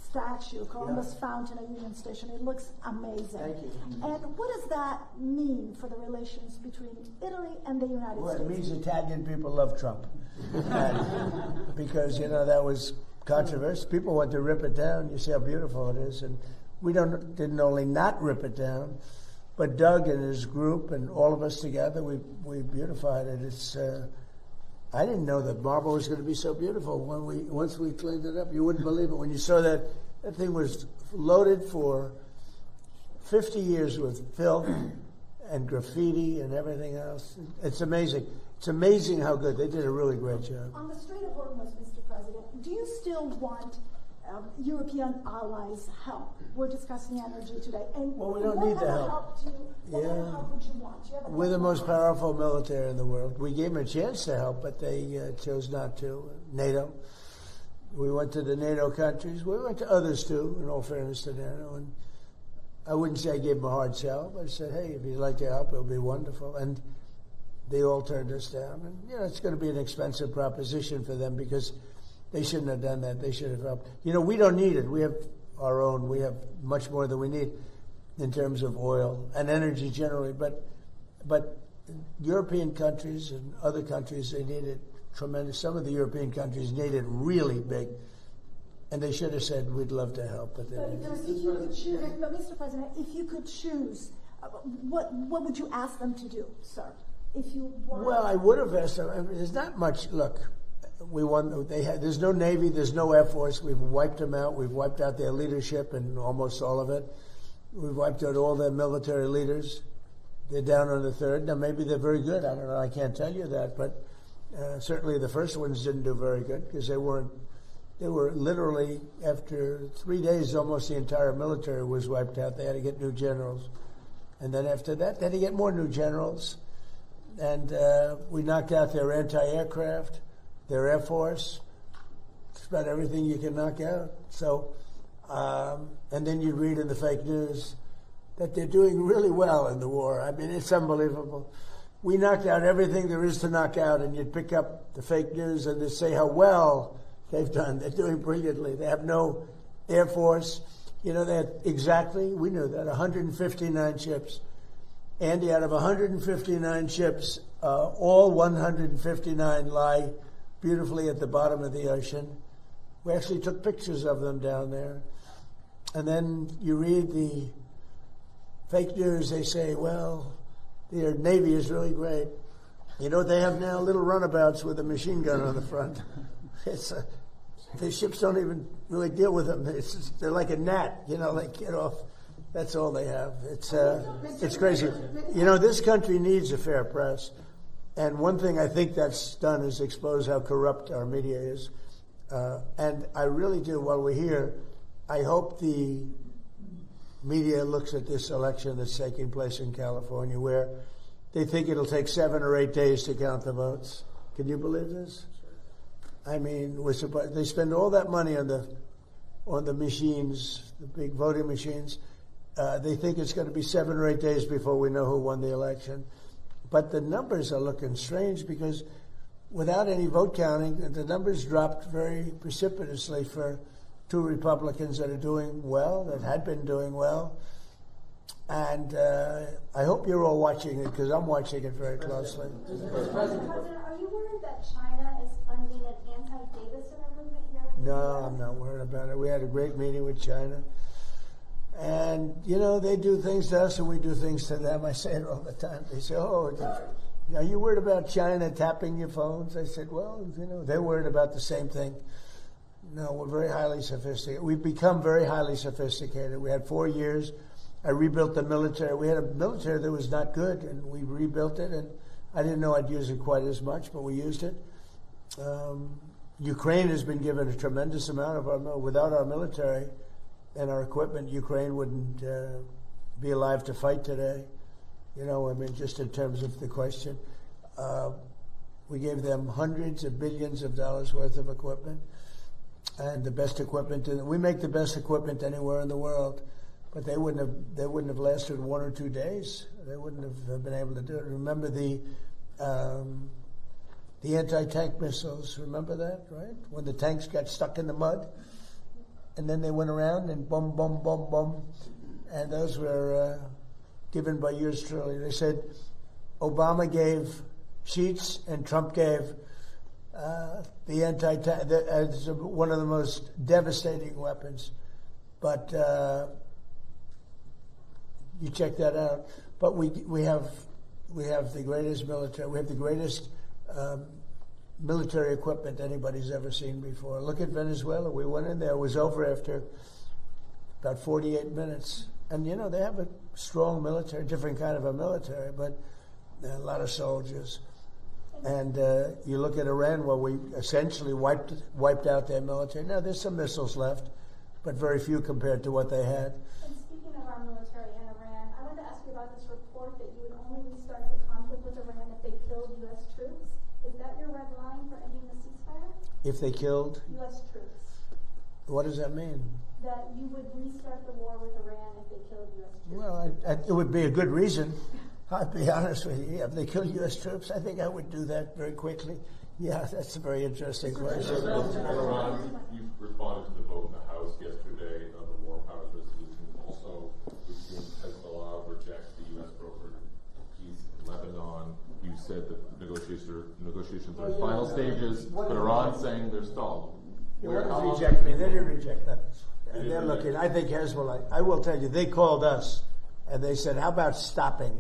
statue, Columbus Fountain at Union Station, it looks amazing. Thank you. And what does that mean for the relations between Italy and the United Well, States? it means Italian people love Trump. And because, that was controversial. People want to rip it down. You see how beautiful it is. And we didn't only not rip it down, but Doug and his group and all of us together, we beautified it. It's I didn't know that marble was going to be so beautiful once we cleaned it up. You wouldn't believe it when you saw that thing was loaded for 50 years with filth and graffiti and everything else. It's amazing. It's amazing how good. They did a really great job. On the Strait of Hormuz, Mr. President, do you still want European allies' help? We're discussing energy today. And Well, we don't need the help. What kind of help would you want? You have a We're the most powerful military in the world. We gave them a chance to help, but they chose not to. NATO. We went to the NATO countries. We went to others too, in all fairness to NATO. And I wouldn't say I gave them a hard sell, but I said, hey, if you'd like to help, it'll be wonderful. And they all turned us down. And, it's going to be an expensive proposition for them because they shouldn't have done that. They should have helped. We don't need it. We have our own. We have much more than we need in terms of oil and energy generally. But European countries and other countries, they need it tremendous. Some of the European countries need it really big. And they should have said, we'd love to help. But if you could choose, Mr. President, if you could choose, what would you ask them to do, sir? If you want. Well, I would have asked them. I mean, there's not much. Look, we won. There's no Navy. There's no Air Force. We've wiped them out. We've wiped out their leadership and almost all of it. We've wiped out all their military leaders. They're down on the third. Now, maybe they're very good. I don't know. I can't tell you that. But certainly the first ones didn't do very good because they weren't. They were literally, after 3 days, almost the entire military was wiped out. They had to get new generals. And then after that, they had to get more new generals. And we knocked out their anti-aircraft, their Air Force, just about everything you can knock out. So, and then you read in the fake news that they're doing really well in the war. I mean, it's unbelievable. We knocked out everything there is to knock out, and you'd pick up the fake news and they'd say how well they've done. They're doing brilliantly. They have no Air Force. They had exactly, we knew that, 159 ships. Andy, out of 159 ships, all 159 lie beautifully at the bottom of the ocean. We actually took pictures of them down there. And then you read the fake news, they say, well, their Navy is really great. You know what they have now? Little runabouts with a machine gun on the front. The ships don't even really deal with them. They're like a gnat, they get off. That's all they have. It's crazy. This country needs a fair press. And one thing I think that's done is expose how corrupt our media is. And I really do, while we're here, I hope the media looks at this election that's taking place in California where they think it'll take 7 or 8 days to count the votes. Can you believe this? I mean, they spend all that money on the machines, the big voting machines. They think it's going to be 7 or 8 days before we know who won the election. But the numbers are looking strange because without any vote counting, the numbers dropped very precipitously for 2 Republicans that are doing well, that had been doing well. And I hope you're all watching it because I'm watching it very closely. President, are you worried that China is funding an anti-data center movement here? No, I'm not worried about it. We had a great meeting with China. And, they do things to us and we do things to them. I say it all the time. They say, are you worried about China tapping your phones? I said, well, they're worried about the same thing. No, we're very highly sophisticated. We've become very highly sophisticated. We had 4 years. I rebuilt the military. We had a military that was not good, and we rebuilt it. And I didn't know I'd use it quite as much, but we used it. Ukraine has been given a tremendous amount of our without our military and our equipment, Ukraine wouldn't be alive to fight today. Just in terms of the question. We gave them hundreds of billions of dollars worth of equipment and the best equipment. We make the best equipment anywhere in the world. but they wouldn't have lasted 1 or 2 days. They wouldn't have been able to do it. Remember the anti-tank missiles? Remember that, right? When the tanks got stuck in the mud, and then they went around and boom, boom, boom, boom, and those were given by yours truly. They said Obama gave sheets and Trump gave the anti-tank. It's one of the most devastating weapons, but you check that out. But we have the greatest military. We have the greatest military equipment anybody's ever seen before. Look at Venezuela. We went in there. It was over after about 48 minutes. And, you know, they have a strong military, different kind of a military, but a lot of soldiers. And you look at Iran, well, we essentially wiped out their military. Now, there's some missiles left, but very few compared to what they had. And speaking of our military and Iran, I wanted to ask you about this report that you would only restart the conflict with Iran if they killed U.S. troops. Is that your red line for ending the ceasefire? If they killed? U.S. troops. What does that mean? That you would restart the war with Iran if they killed U.S. troops. Well, it would be a good reason. I'll be honest with you. If they kill U.S. troops, I think I would do that very quickly. Yeah, that's a very interesting question. Iran, you responded to the vote in the House yesterday of the War Powers Resolution. Also, we've seen Hezbollah reject the U.S. brokered peace in Lebanon. You said that negotiations are in final stages, but Iran saying they're stalled. They didn't reject me. They didn't reject that. And they're looking. I think Hezbollah, I will tell you, they called us and they said, how about stopping?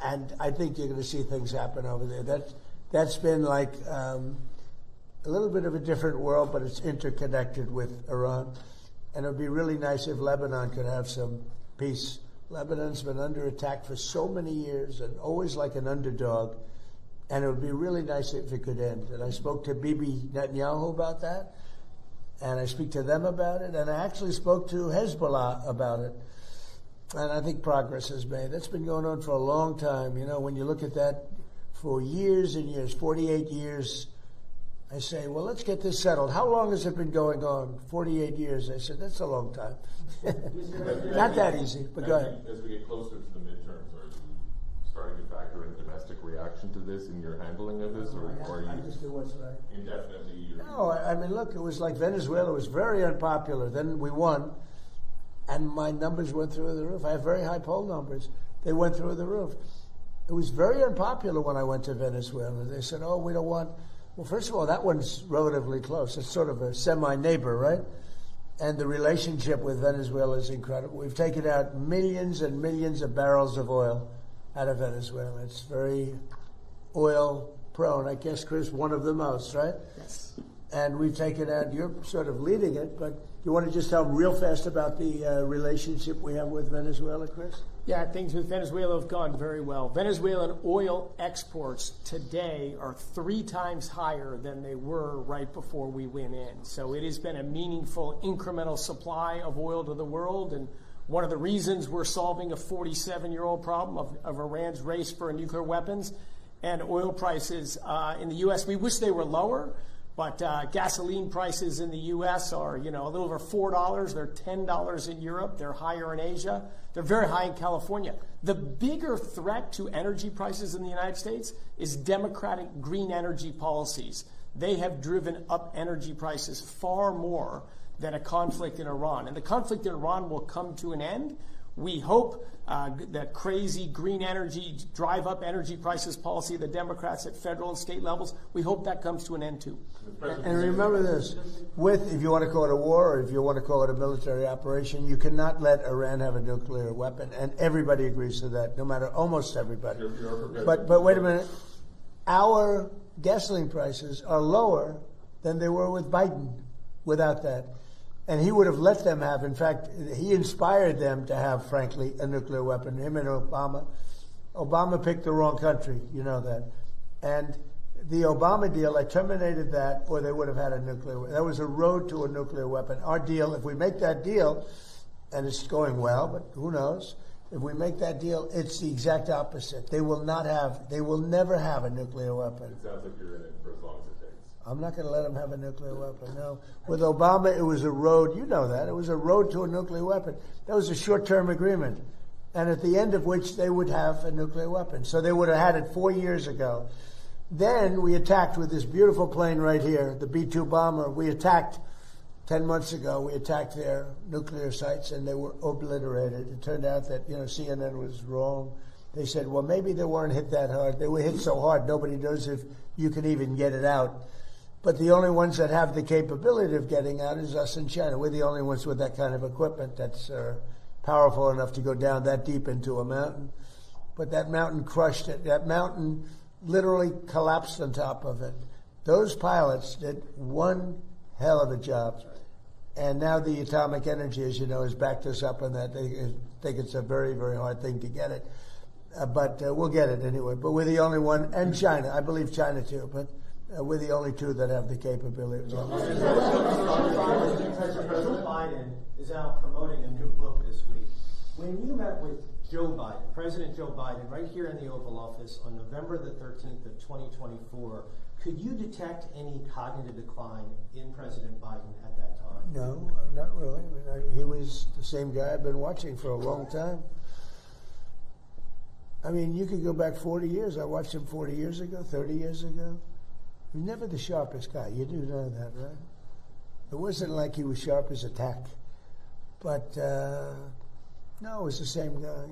And I think you're going to see things happen over there. That's been like a little bit of a different world, but it's interconnected with Iran. And it would be really nice if Lebanon could have some peace. Lebanon's been under attack for so many years and always like an underdog. And it would be really nice if it could end. And I spoke to Bibi Netanyahu about that. And I speak to them about it. And I actually spoke to Hezbollah about it. And I think progress is made. That's been going on for a long time. You know, when you look at that for years and years, 48 years, I say, well, let's get this settled. How long has it been going on? 48 years. I said, that's a long time. Not that easy, but go ahead. As we get closer to the midterms, are you starting to factor in domestic reaction to this in your handling of this? Or are you just do what's right. Indefinitely? No, I mean, look, it was like Venezuela. It was very unpopular. Then we won. And my numbers went through the roof. I have very high poll numbers. They went through the roof. It was very unpopular when I went to Venezuela. They said, oh, we don't want... Well, first of all, that one's relatively close. It's sort of a semi-neighbor, right? And the relationship with Venezuela is incredible. We've taken out millions and millions of barrels of oil out of Venezuela. It's very oil-prone. I guess, Chris, one of the most, right? Yes. And we've taken out... You're sort of leading it, but... You want to just tell them real fast about the relationship we have with Venezuela, Chris? Yeah, things with Venezuela have gone very well. Venezuelan oil exports today are 3 times higher than they were right before we went in. So it has been a meaningful incremental supply of oil to the world. And one of the reasons we're solving a 47-year-old problem of Iran's race for nuclear weapons and oil prices in the U.S., we wish they were lower. But gasoline prices in the U.S. are, a little over $4. They're $10 in Europe. They're higher in Asia. They're very high in California. The bigger threat to energy prices in the United States is Democratic green energy policies. They have driven up energy prices far more than a conflict in Iran. And the conflict in Iran will come to an end. We hope that crazy green energy, drive up energy prices policy of the Democrats at federal and state levels, we hope that comes to an end too. And remember this, if you want to call it a war or if you want to call it a military operation, you cannot let Iran have a nuclear weapon. And everybody agrees to that, no matter, almost everybody. But wait a minute. Our gasoline prices are lower than they were with Biden without that. And he would have let them have, in fact, he inspired them to have, frankly, a nuclear weapon, him and Obama. Obama picked the wrong country, you know that. And the Obama deal, I terminated that, or they would have had a nuclear weapon. That was a road to a nuclear weapon. Our deal, if we make that deal, and it's going well, but who knows, if we make that deal, it's the exact opposite. They will never have a nuclear weapon. It sounds like you're in it for as long as it takes. I'm not going to let them have a nuclear weapon. No. With Obama, it was a road. You know that. It was a road to a nuclear weapon. That was a short-term agreement. And at the end of which they would have a nuclear weapon. So they would have had it 4 years ago. Then we attacked with this beautiful plane right here, the B-2 bomber. We attacked 10 months ago. We attacked their nuclear sites, and they were obliterated. It turned out that, CNN was wrong. They said, well, maybe they weren't hit that hard. They were hit so hard, nobody knows if you can even get it out. But the only ones that have the capability of getting out is us and China. We're the only ones with that kind of equipment that's powerful enough to go down that deep into a mountain. But that mountain crushed it. That mountain literally collapsed on top of it. Those pilots did one hell of a job. And now the atomic energy, as you know, has backed us up on that. They think it's a very, very hard thing to get it. But we'll get it anyway. But we're the only one, and China. I believe China too. But we're the only two that have the capability. President Biden is out promoting a new book this week. When you met with President Joe Biden, right here in the Oval Office on November the 13th of 2024, could you detect any cognitive decline in President Biden at that time? No, not really. He was the same guy I've been watching for a long time. You could go back 40 years. I watched him 40 years ago, 30 years ago. He's never the sharpest guy. You do know that, right? It wasn't like he was sharp as a tack. But, no, it was the same guy.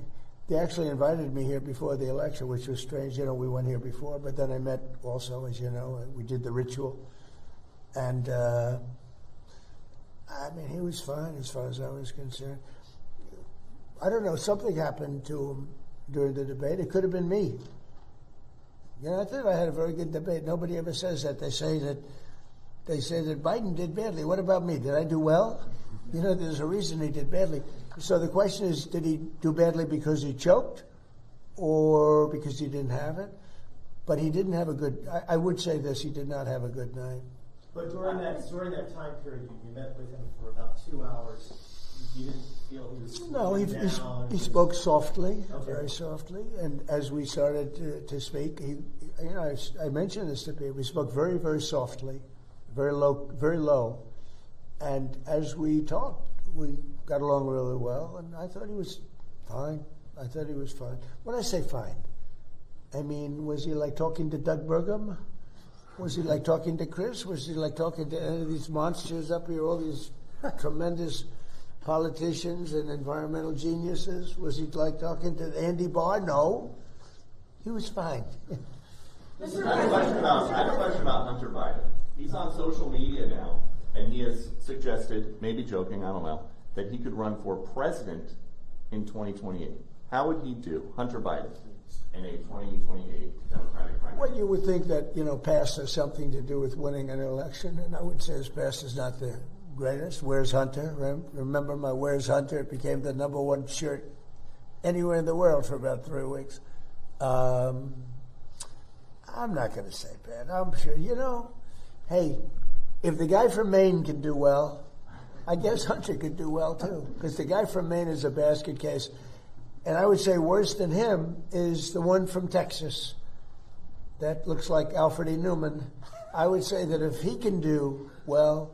They actually invited me here before the election, which was strange. We went here before, but then I met also, as you know, we did the ritual. And, he was fine as far as I was concerned. I don't know, something happened to him during the debate. It could have been me. I thought I had a very good debate. Nobody ever says that. They say that Biden did badly. What about me? Did I do well? There's a reason he did badly. So the question is, did he do badly because he choked or because he didn't have it? But he didn't have a good, I would say this, he did not have a good night. But during that time period, you met with him for about 2 hours. You didn't feel he was down? He spoke softly, okay. Very softly. And as we started to speak, I mentioned this to people. We spoke very, very softly, very low. And as we talked, we got along really well. And I thought he was fine. When I say fine, was he like talking to Doug Burgum? Was he like talking to Chris? Was he like talking to any of these monsters up here, all these tremendous politicians and environmental geniuses? Was he like talking to Andy Barr? No. He was fine. I have a question about Hunter Biden. He's on social media now, and he has suggested, maybe joking, I don't know, that he could run for president in 2028. How would he do, Hunter Biden, in a 2028 Democratic primary? Well, you would think that, past has something to do with winning an election, and I would say his past is not the greatest. Where's Hunter? Remember my Where's Hunter? It became the #1 shirt anywhere in the world for about 3 weeks. I'm not going to say bad. I'm sure, hey, if the guy from Maine can do well, I guess Hunter could do well too, because the guy from Maine is a basket case. And I would say worse than him is the one from Texas that looks like Alfred E. Newman. I would say that if he can do well,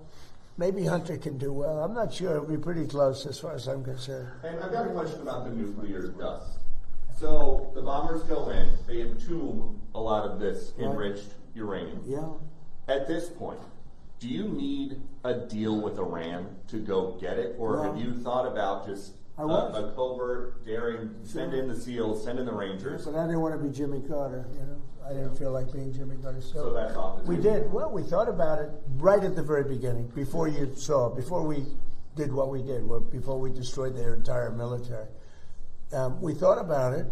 maybe Hunter can do well. I'm not sure. It'll be pretty close as far as I'm concerned. And I've got a question about the nuclear dust. So the bombers go in, they entomb a lot of this enriched uranium. Yeah. At this point, do you need a deal with Iran to go get it? Or have you thought about just a covert, daring, send in the SEALs, send in the Rangers? But I didn't want to be Jimmy Carter, I didn't feel like being Jimmy Carter. So that's off the table. We did. Well, we thought about it right at the very beginning, before we did what we did, before we destroyed their entire military. We thought about it,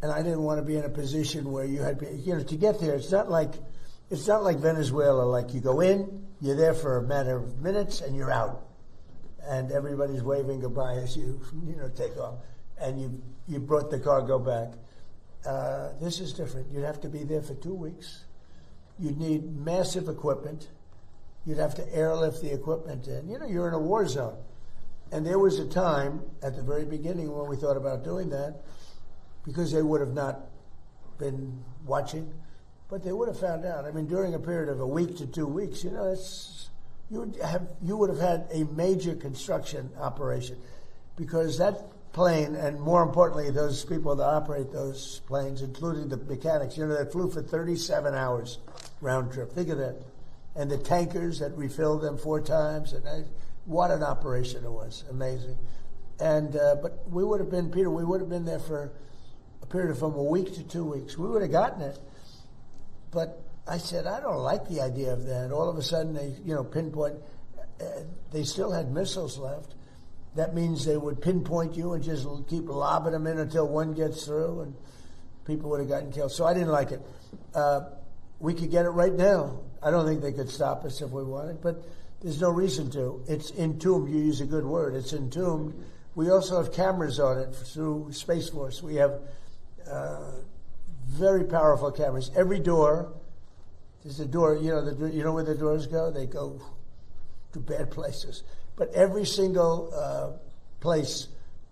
and I didn't want to be in a position where you had, to get there. It's not like Venezuela. Like you go in, you're there for a matter of minutes, and you're out, and everybody's waving goodbye as you take off, and you brought the cargo back. This is different. You'd have to be there for 2 weeks. You'd need massive equipment. You'd have to airlift the equipment in. You're in a war zone. And there was a time at the very beginning when we thought about doing that, because they would have not been watching. but they would have found out. I mean, during a period of a week to 2 weeks, you know, you would have had a major construction operation, because that plane, and more importantly, those people that operate those planes, including the mechanics, you know, that flew for 37 hours round trip. Think of that. And the tankers that refilled them 4 times, and what an operation it was. Amazing. And but we would have been, Peter, we would have been there for a period of from a week to 2 weeks. We would have gotten it. But I said, I don't like the idea of that. All of a sudden, they, you know, pinpoint, they still had missiles left. That means they would pinpoint you and just keep lobbing them in until one gets through, and people would have gotten killed. So I didn't like it. We could get it right now. I don't think they could stop us if we wanted, but there's no reason to. It's entombed. You use a good word. It's entombed. We also have cameras on it through Space Force. We have very powerful cameras. Every door, there's a door, you know where the doors go? They go to bad places. But every single place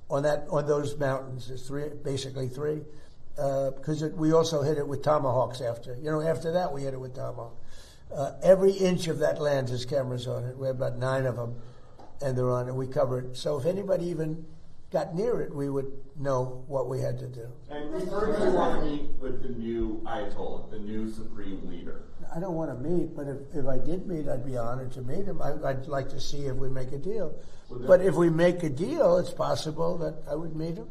on those mountains, there's basically three, because we also hit it with tomahawks after. You know, after that we hit it with tomahawk. Every inch of that land has cameras on it. We have about 9 of them, and they're on it. We cover it. So if anybody even got near it, we would know what we had to do. And we heard you want to meet with the new Ayatollah, the new supreme leader. I don't want to meet, but if I did meet, I'd be honored to meet him. I'd like to see if we make a deal. But if we make a deal, it's possible that I would meet him.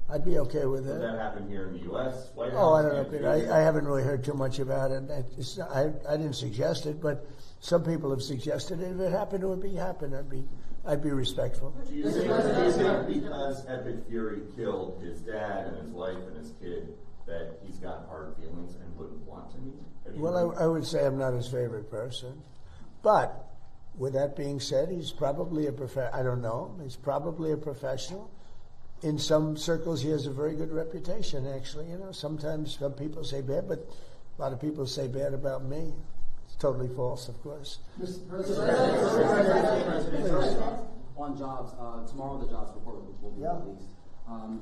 I'd be okay with that. Would that happen here in the U.S.? White House? Oh, I don't know, Peter. I haven't really heard too much about it. I didn't suggest it, but some people have suggested it. If it happened, it would happen. I'd be respectful. Do you think because Epic Fury killed his dad and his wife and his kid that he's got hard feelings and wouldn't want to meet? Well, I would say I'm not his favorite person. But with that being said, he's probably I don't know. He's probably a professional. In some circles, he has a very good reputation, actually. You know, sometimes some people say bad, but a lot of people say bad about me. It's totally false, of course. Mr. President, on jobs, tomorrow the jobs report will be released.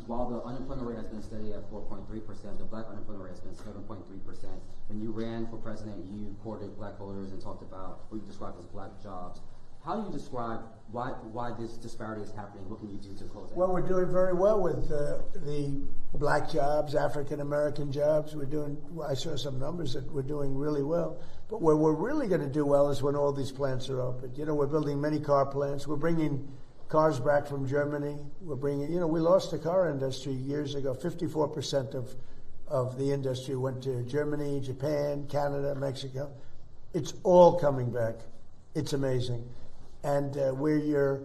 While the unemployment rate has been steady at 4.3%, the black unemployment rate has been 7.3%. When you ran for president, you courted black voters and talked about what you described as black jobs. How do you describe why this disparity is happening? What can you do to close that? Well, we're doing very well with the black jobs, African American jobs. I saw some numbers that we're doing really well. But where we're really going to do well is when all these plants are open. You know, we're building many car plants. We're bringing cars back from Germany. We lost the car industry years ago. 54% of the industry went to Germany, Japan, Canada, Mexico. It's all coming back. It's amazing. And where your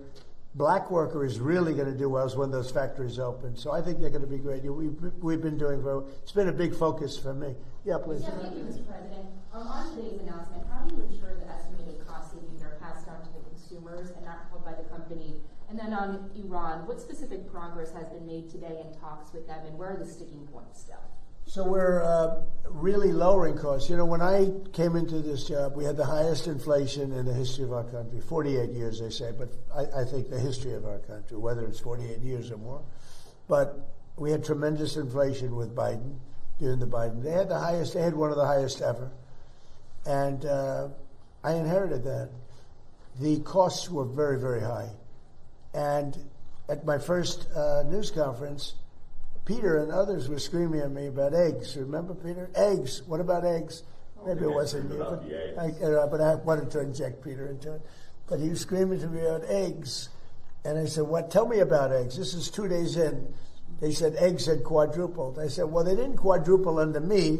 black worker is really going to do well is when those factories open. So I think they're going to be great. We've been doing very well. It's been a big focus for me. Yeah, please. Yeah, thank you, Mr. President. On today's announcement, how do you ensure the estimated cost savings are passed on to the consumers and not held by the company? And then on Iran, what specific progress has been made today in talks with them, and where are the sticking points still? So we're really lowering costs. You know, when I came into this job, we had the highest inflation in the history of our country. 48 years, they say, but I think the history of our country, whether it's 48 years or more. But we had tremendous inflation with Biden, during the Biden. They had one of the highest ever. And I inherited that. The costs were very, very high. And at my first news conference, Peter and others were screaming at me about eggs. Remember, Peter? Eggs. What about eggs? Maybe it wasn't me, but I wanted to inject Peter into it. But he was screaming to me about eggs. And I said, what? Tell me about eggs. This is 2 days in. They said eggs had quadrupled. I said, well, they didn't quadruple under me.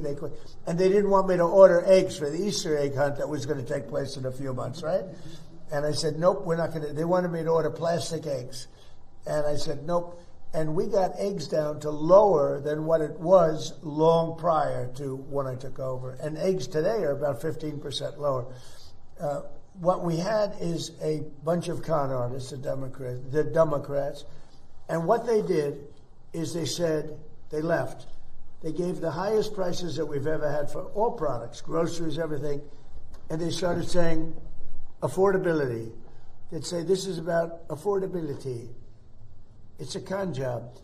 And they didn't want me to order eggs for the Easter egg hunt that was going to take place in a few months, right? And I said, nope, we're not going to. They wanted me to order plastic eggs. And I said, nope. And we got eggs down to lower than what it was long prior to when I took over. And eggs today are about 15% lower. What we had is a bunch of con artists, the Democrats. And what they did is they said, they left. They gave the highest prices that we've ever had for all products, groceries, everything. And they started saying affordability. They'd say, this is about affordability. It's a con job.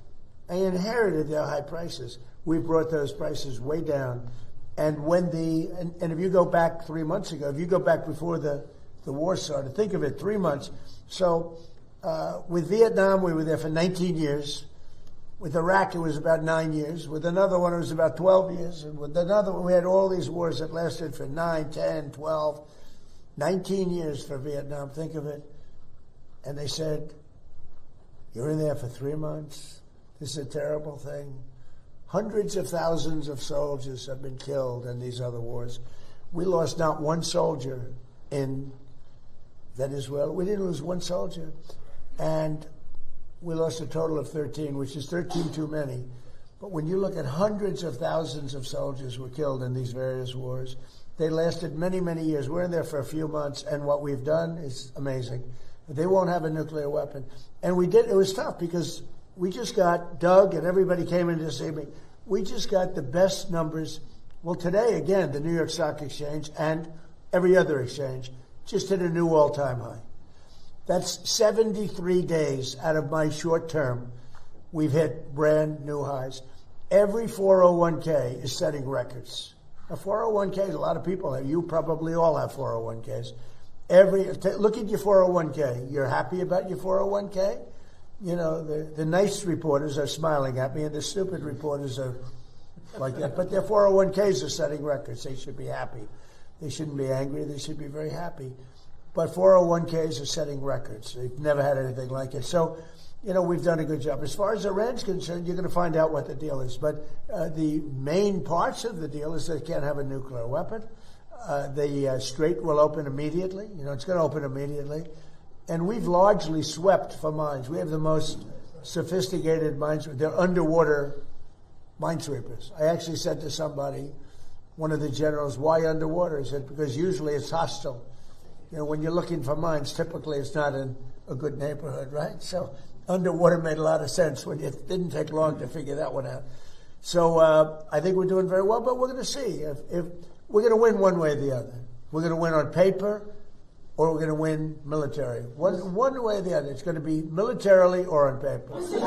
I inherited their high prices. We brought those prices way down. And when and if you go back 3 months ago, if you go back before the war started, think of it, 3 months. So with Vietnam, we were there for 19 years. With Iraq, it was about 9 years. With another one, it was about 12 years. And with another one, we had all these wars that lasted for 9, 10, 12, 19 years for Vietnam. Think of it. And they said, you're in there for 3 months? This is a terrible thing. Hundreds of thousands of soldiers have been killed in these other wars. We lost not one soldier in Venezuela. We didn't lose one soldier. And we lost a total of 13, which is 13 too many. But when you look at hundreds of thousands of soldiers were killed in these various wars, they lasted many, many years. We're in there for a few months, and what we've done is amazing. They won't have a nuclear weapon. And we did, it was tough because we just got, Doug and everybody came in to see me, we just got the best numbers. Well, today, again, the New York Stock Exchange and every other exchange just hit a new all-time high. That's 73 days out of my short term. We've hit brand new highs. Every 401k is setting records. A 401k, a lot of people have. You probably all have 401ks. Look at your 401k. You're happy about your 401k? You know, the nice reporters are smiling at me, and the stupid reporters are like that. But their 401ks are setting records. They should be happy. They shouldn't be angry. They should be very happy. But 401ks are setting records. They've never had anything like it. So, you know, we've done a good job. As far as Iran's concerned, you're going to find out what the deal is. But the main parts of the deal is they can't have a nuclear weapon. The Strait will open immediately. You know, it's going to open immediately. And we've largely swept for mines. We have the most sophisticated mines. They're underwater minesweepers. I actually said to somebody, one of the generals, why underwater? He said, because usually it's hostile. You know, when you're looking for mines, typically it's not in a good neighborhood, right? So underwater made a lot of sense when it didn't take long to figure that one out. So I think we're doing very well, but we're going to see. If we're going to win one way or the other. We're going to win on paper, or we're going to win military. One way or the other. It's going to be militarily or on paper. Mr.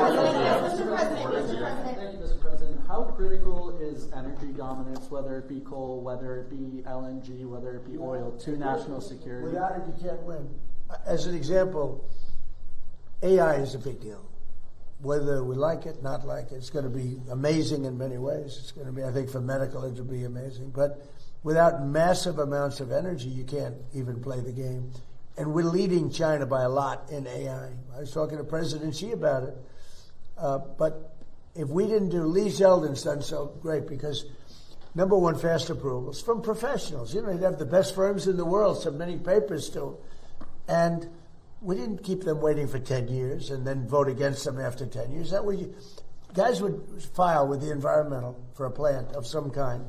President. How critical is energy dominance, whether it be coal, whether it be LNG, whether it be oil, to national security? Without it, you can't win. As an example, AI is a big deal. Whether we like it, not like it, it's going to be amazing in many ways. It's going to be, I think, for medical, it will be amazing. But without massive amounts of energy, you can't even play the game. And we're leading China by a lot in AI. I was talking to President Xi about it. But if we didn't do, Lee Zeldin's done so great because, number one, fast approvals from professionals. You know, you'd have the best firms in the world, submitting papers to them. And we didn't keep them waiting for 10 years and then vote against them after 10 years. That way, guys would file with the environmental for a plant of some kind.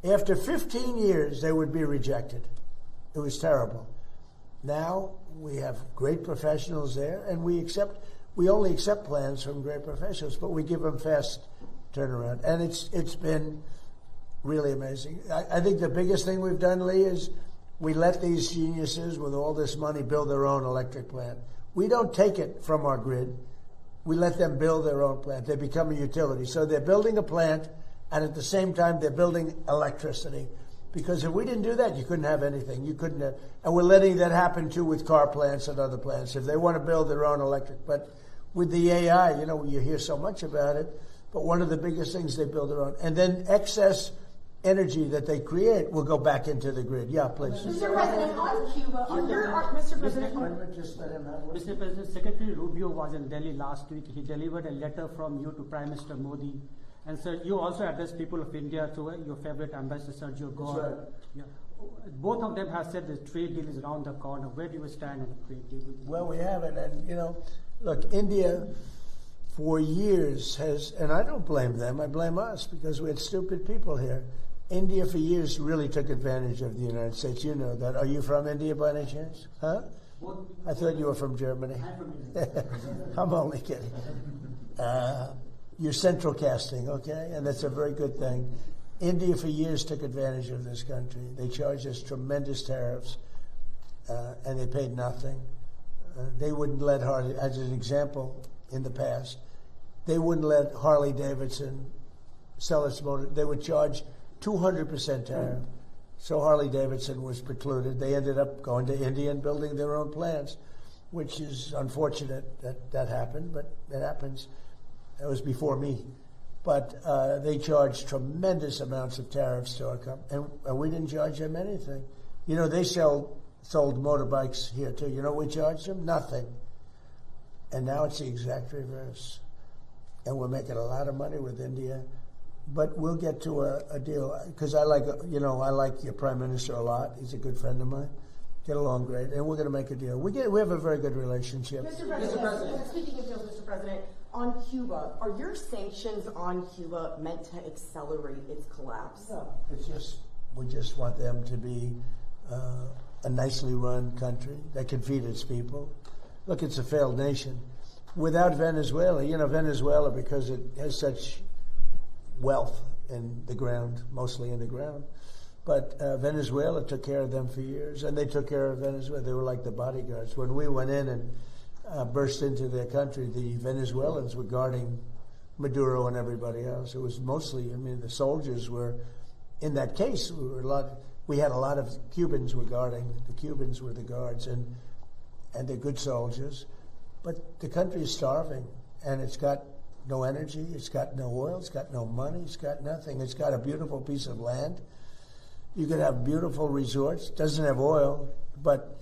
After 15 years, they would be rejected. It was terrible. Now we have great professionals there, and we only accept plans from great professionals, but we give them fast turnaround. And it's been really amazing. I think the biggest thing we've done, Lee, is we let these geniuses with all this money build their own electric plant. We don't take it from our grid. We let them build their own plant. They become a utility. So they're building a plant, and at the same time, they're building electricity. Because if we didn't do that, you couldn't have anything. You couldn't have, and we're letting that happen, too, with car plants and other plants. If they want to build their own electric. But with the AI, you know, you hear so much about it. But one of the biggest things, they build their own. And then excess energy that they create will go back into the grid. Yeah, please. Mr. President, on Cuba, Mr. President, Mr. President, Secretary Rubio was in Delhi last week. He delivered a letter from you to Prime Minister Modi. And sir, you also addressed people of India to your favorite ambassador, Sergio Gore. Right. Yeah. Both of them have said the trade deal is around the corner. Where do you stand on the trade deal? Well, we haven't. And, you know, look, India for years has, and I don't blame them, I blame us because we had stupid people here. India for years really took advantage of the United States. You know that. Are you from India by any chance? Huh? I thought you were from Germany. I'm from India. I'm only kidding. You're central casting, okay? And that's a very good thing. India for years took advantage of this country. They charged us tremendous tariffs, and they paid nothing. They wouldn't let Harley, as an example in the past, they wouldn't let Harley Davidson sell its motor. They would charge 200% tariff. So Harley-Davidson was precluded. They ended up going to India and building their own plants, which is unfortunate that that happened, but it happens. That was before me. But they charged tremendous amounts of tariffs to our company, and we didn't charge them anything. You know, they sold motorbikes here too. You know what we charged them? Nothing. And now it's the exact reverse. And we're making a lot of money with India. But we'll get to a deal, because I like your Prime Minister a lot. He's a good friend of mine. Get along great, and we're going to make a deal. We have a very good relationship. Mr. President, speaking of deals, Mr. President, on Cuba, are your sanctions on Cuba meant to accelerate its collapse? No, we just want them to be a nicely run country that can feed its people. Look, it's a failed nation. Without Venezuela, Venezuela, because it has such wealth in the ground, mostly in the ground. But Venezuela took care of them for years, and they took care of Venezuela. They were like the bodyguards. When we went in and burst into their country, the Venezuelans were guarding Maduro and everybody else. It was mostly, the soldiers were, in that case, we had a lot of Cubans were guarding. The Cubans were the guards, and they're good soldiers. But the country is starving, and it's got no energy, it's got no oil, it's got no money, it's got nothing. It's got a beautiful piece of land. You could have beautiful resorts. Doesn't have oil, but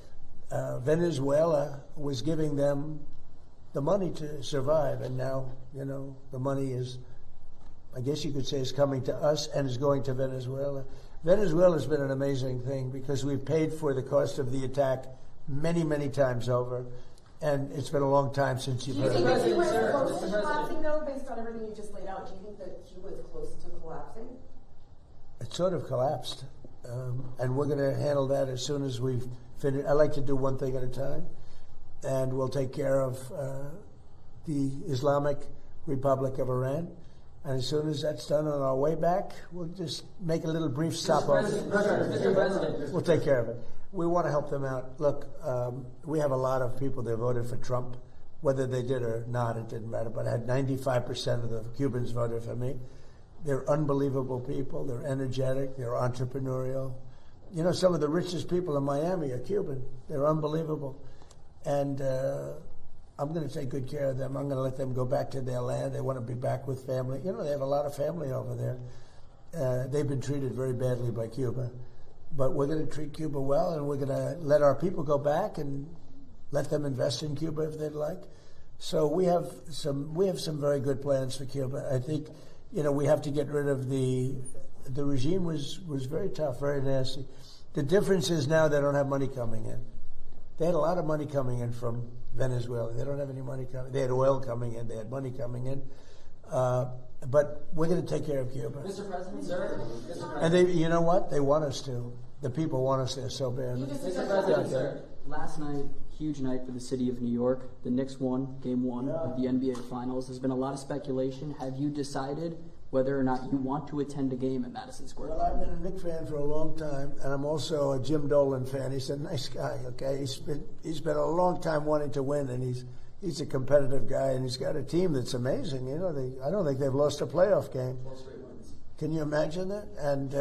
Venezuela was giving them the money to survive, and now the money is, I guess you could say, is coming to us and is going to Venezuela. Venezuela has been an amazing thing because we've paid for the cost of the attack many, many times over, and it's been a long time since you've heard of it. Do you think that Cuba is close to collapsing, though, based on everything you just laid out? Do you think that Cuba is close to collapsing? It sort of collapsed, and we're going to handle that as soon as we've finished. I like to do one thing at a time, and we'll take care of the Islamic Republic of Iran. And as soon as that's done on our way back, we'll just make a little brief stop off. We'll take care of it. We want to help them out. Look, we have a lot of people that voted for Trump. Whether they did or not, it didn't matter. But I had 95% of the Cubans voted for me. They're unbelievable people. They're energetic. They're entrepreneurial. Some of the richest people in Miami are Cuban. They're unbelievable. And I'm going to take good care of them. I'm going to let them go back to their land. They want to be back with family. They have a lot of family over there. They've been treated very badly by Cuba. But we're going to treat Cuba well, and we're going to let our people go back and let them invest in Cuba if they'd like. So we have some very good plans for Cuba. I think, we have to get rid of the regime was very tough, very nasty. The difference is now they don't have money coming in. They had a lot of money coming in from Venezuela. They don't have any money coming. They had oil coming in. They had money coming in. But we're going to take care of Cuba. Mr. President, sir. And they, you know what? They want us to. The people want us there so bad. Mr. President, sir. Last night, huge night for the city of New York. The Knicks won Game 1 of the NBA Finals. There's been a lot of speculation. Have you decided whether or not you want to attend a game at Madison Square Garden? Well, I've been a Knicks fan for a long time, and I'm also a Jim Dolan fan. He's a nice guy, okay? He's been a long time wanting to win, and he's a competitive guy, and he's got a team that's amazing. I don't think they've lost a playoff game. Can you imagine that? And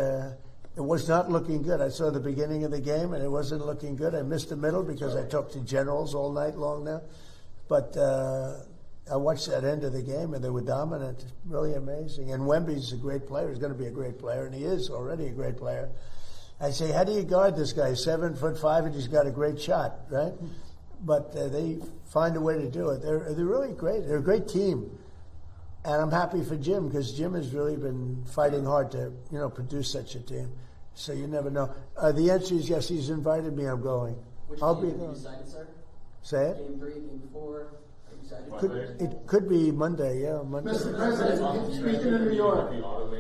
it was not looking good. I saw the beginning of the game, and it wasn't looking good. I missed the middle because I talked to generals all night long now. But I watched that end of the game, and they were dominant. Really amazing. And Wemby's a great player. He's going to be a great player, and he is already a great player. I say, how do you guard this guy? 7'5", and he's got a great shot, right? But they find a way to do it. They're really great. They're a great team. And I'm happy for Jim, because Jim has really been fighting hard to, produce such a team. So you never know. The answer is yes. He's invited me. I'm going. I'll be there. Decided, sir? Say it? Game 3, Game 4. Are you decided? It could be Monday. Yeah, Monday. Mr. President, speaking of New York,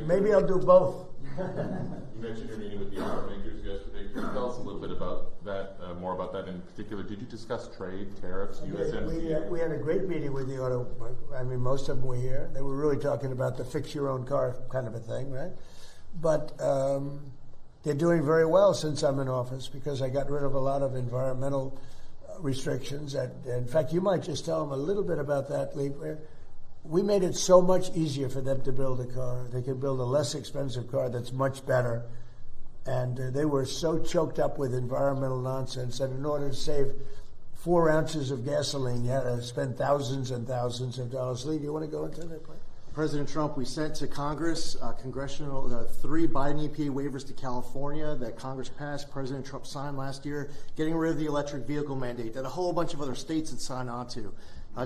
maybe I'll do both. You mentioned your meeting with the automakers yesterday. Can you tell us a little bit about that, more about that in particular? Did you discuss trade, tariffs, USMCA? We had a great meeting with the auto. Most of them were here. They were really talking about the fix-your-own-car kind of a thing, right? But they're doing very well since I'm in office, because I got rid of a lot of environmental restrictions. In fact, you might just tell them a little bit about that, Lee. we made it so much easier for them to build a car. They could build a less expensive car that's much better. And they were so choked up with environmental nonsense that in order to save 4 ounces of gasoline, you had to spend thousands and thousands of dollars. Lee, do you want to go into that? President Trump, we sent to Congress 3 Biden EPA waivers to California that Congress passed. President Trump signed last year, getting rid of the electric vehicle mandate that a whole bunch of other states had signed on to.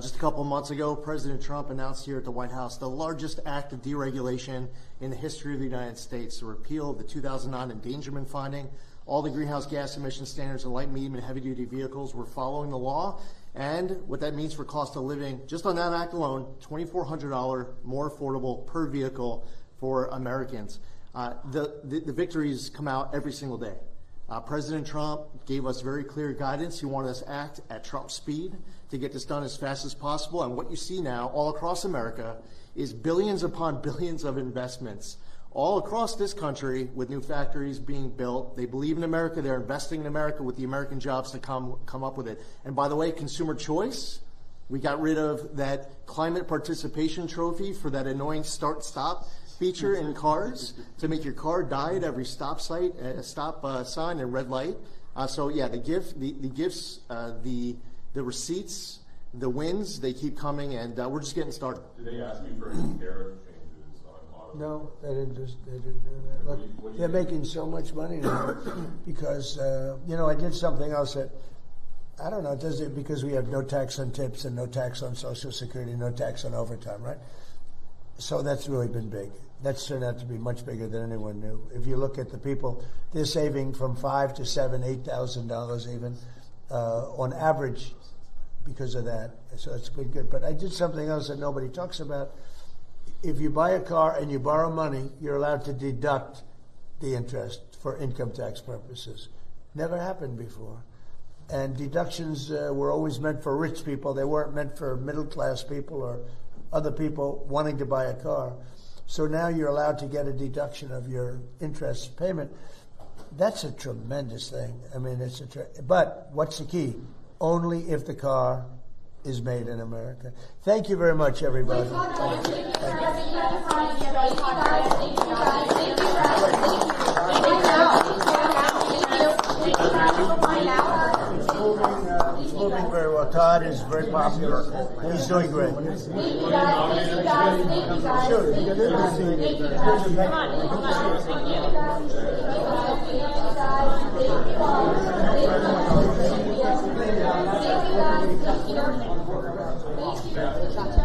Just a couple of months ago, President Trump announced here at the White House the largest act of deregulation in the history of the United States, the repeal of the 2009 endangerment finding. All the greenhouse gas emission standards in light, medium, and heavy-duty vehicles were following the law. And what that means for cost of living, just on that act alone, $2,400 more affordable per vehicle for Americans. The victories come out every single day. President Trump gave us very clear guidance. He wanted us to act at Trump speed to get this done as fast as possible. And what you see now all across America is billions upon billions of investments all across this country with new factories being built. They believe in America. They're investing in America with the American jobs to come up with it. And by the way, consumer choice, we got rid of that climate participation trophy for that annoying start-stop feature in cars to make your car die at every stop sign and red light. So yeah, the gifts, the receipts, the wins, they keep coming, and we're just getting started. Did they ask you for any tariff changes on auto? No, they didn't do that. Look, they're making so much money now because, I did something else that, I don't know, does it because we have no tax on tips and no tax on Social Security, no tax on overtime, right? So that's really been big. That's turned out to be much bigger than anyone knew. If you look at the people, they're saving from $5,000 to $7,000, $8,000 even on average because of that. So it's been good. But I did something else that nobody talks about. If you buy a car and you borrow money, you're allowed to deduct the interest for income tax purposes. Never happened before. And deductions were always meant for rich people. They weren't meant for middle-class people or other people wanting to buy a car. So now you're allowed to get a deduction of your interest payment. That's a tremendous thing. I mean, but what's the key? Only if the car is made in America. Thank you very much, everybody. It's moving very well. Todd is very popular. He's doing great. Thank you.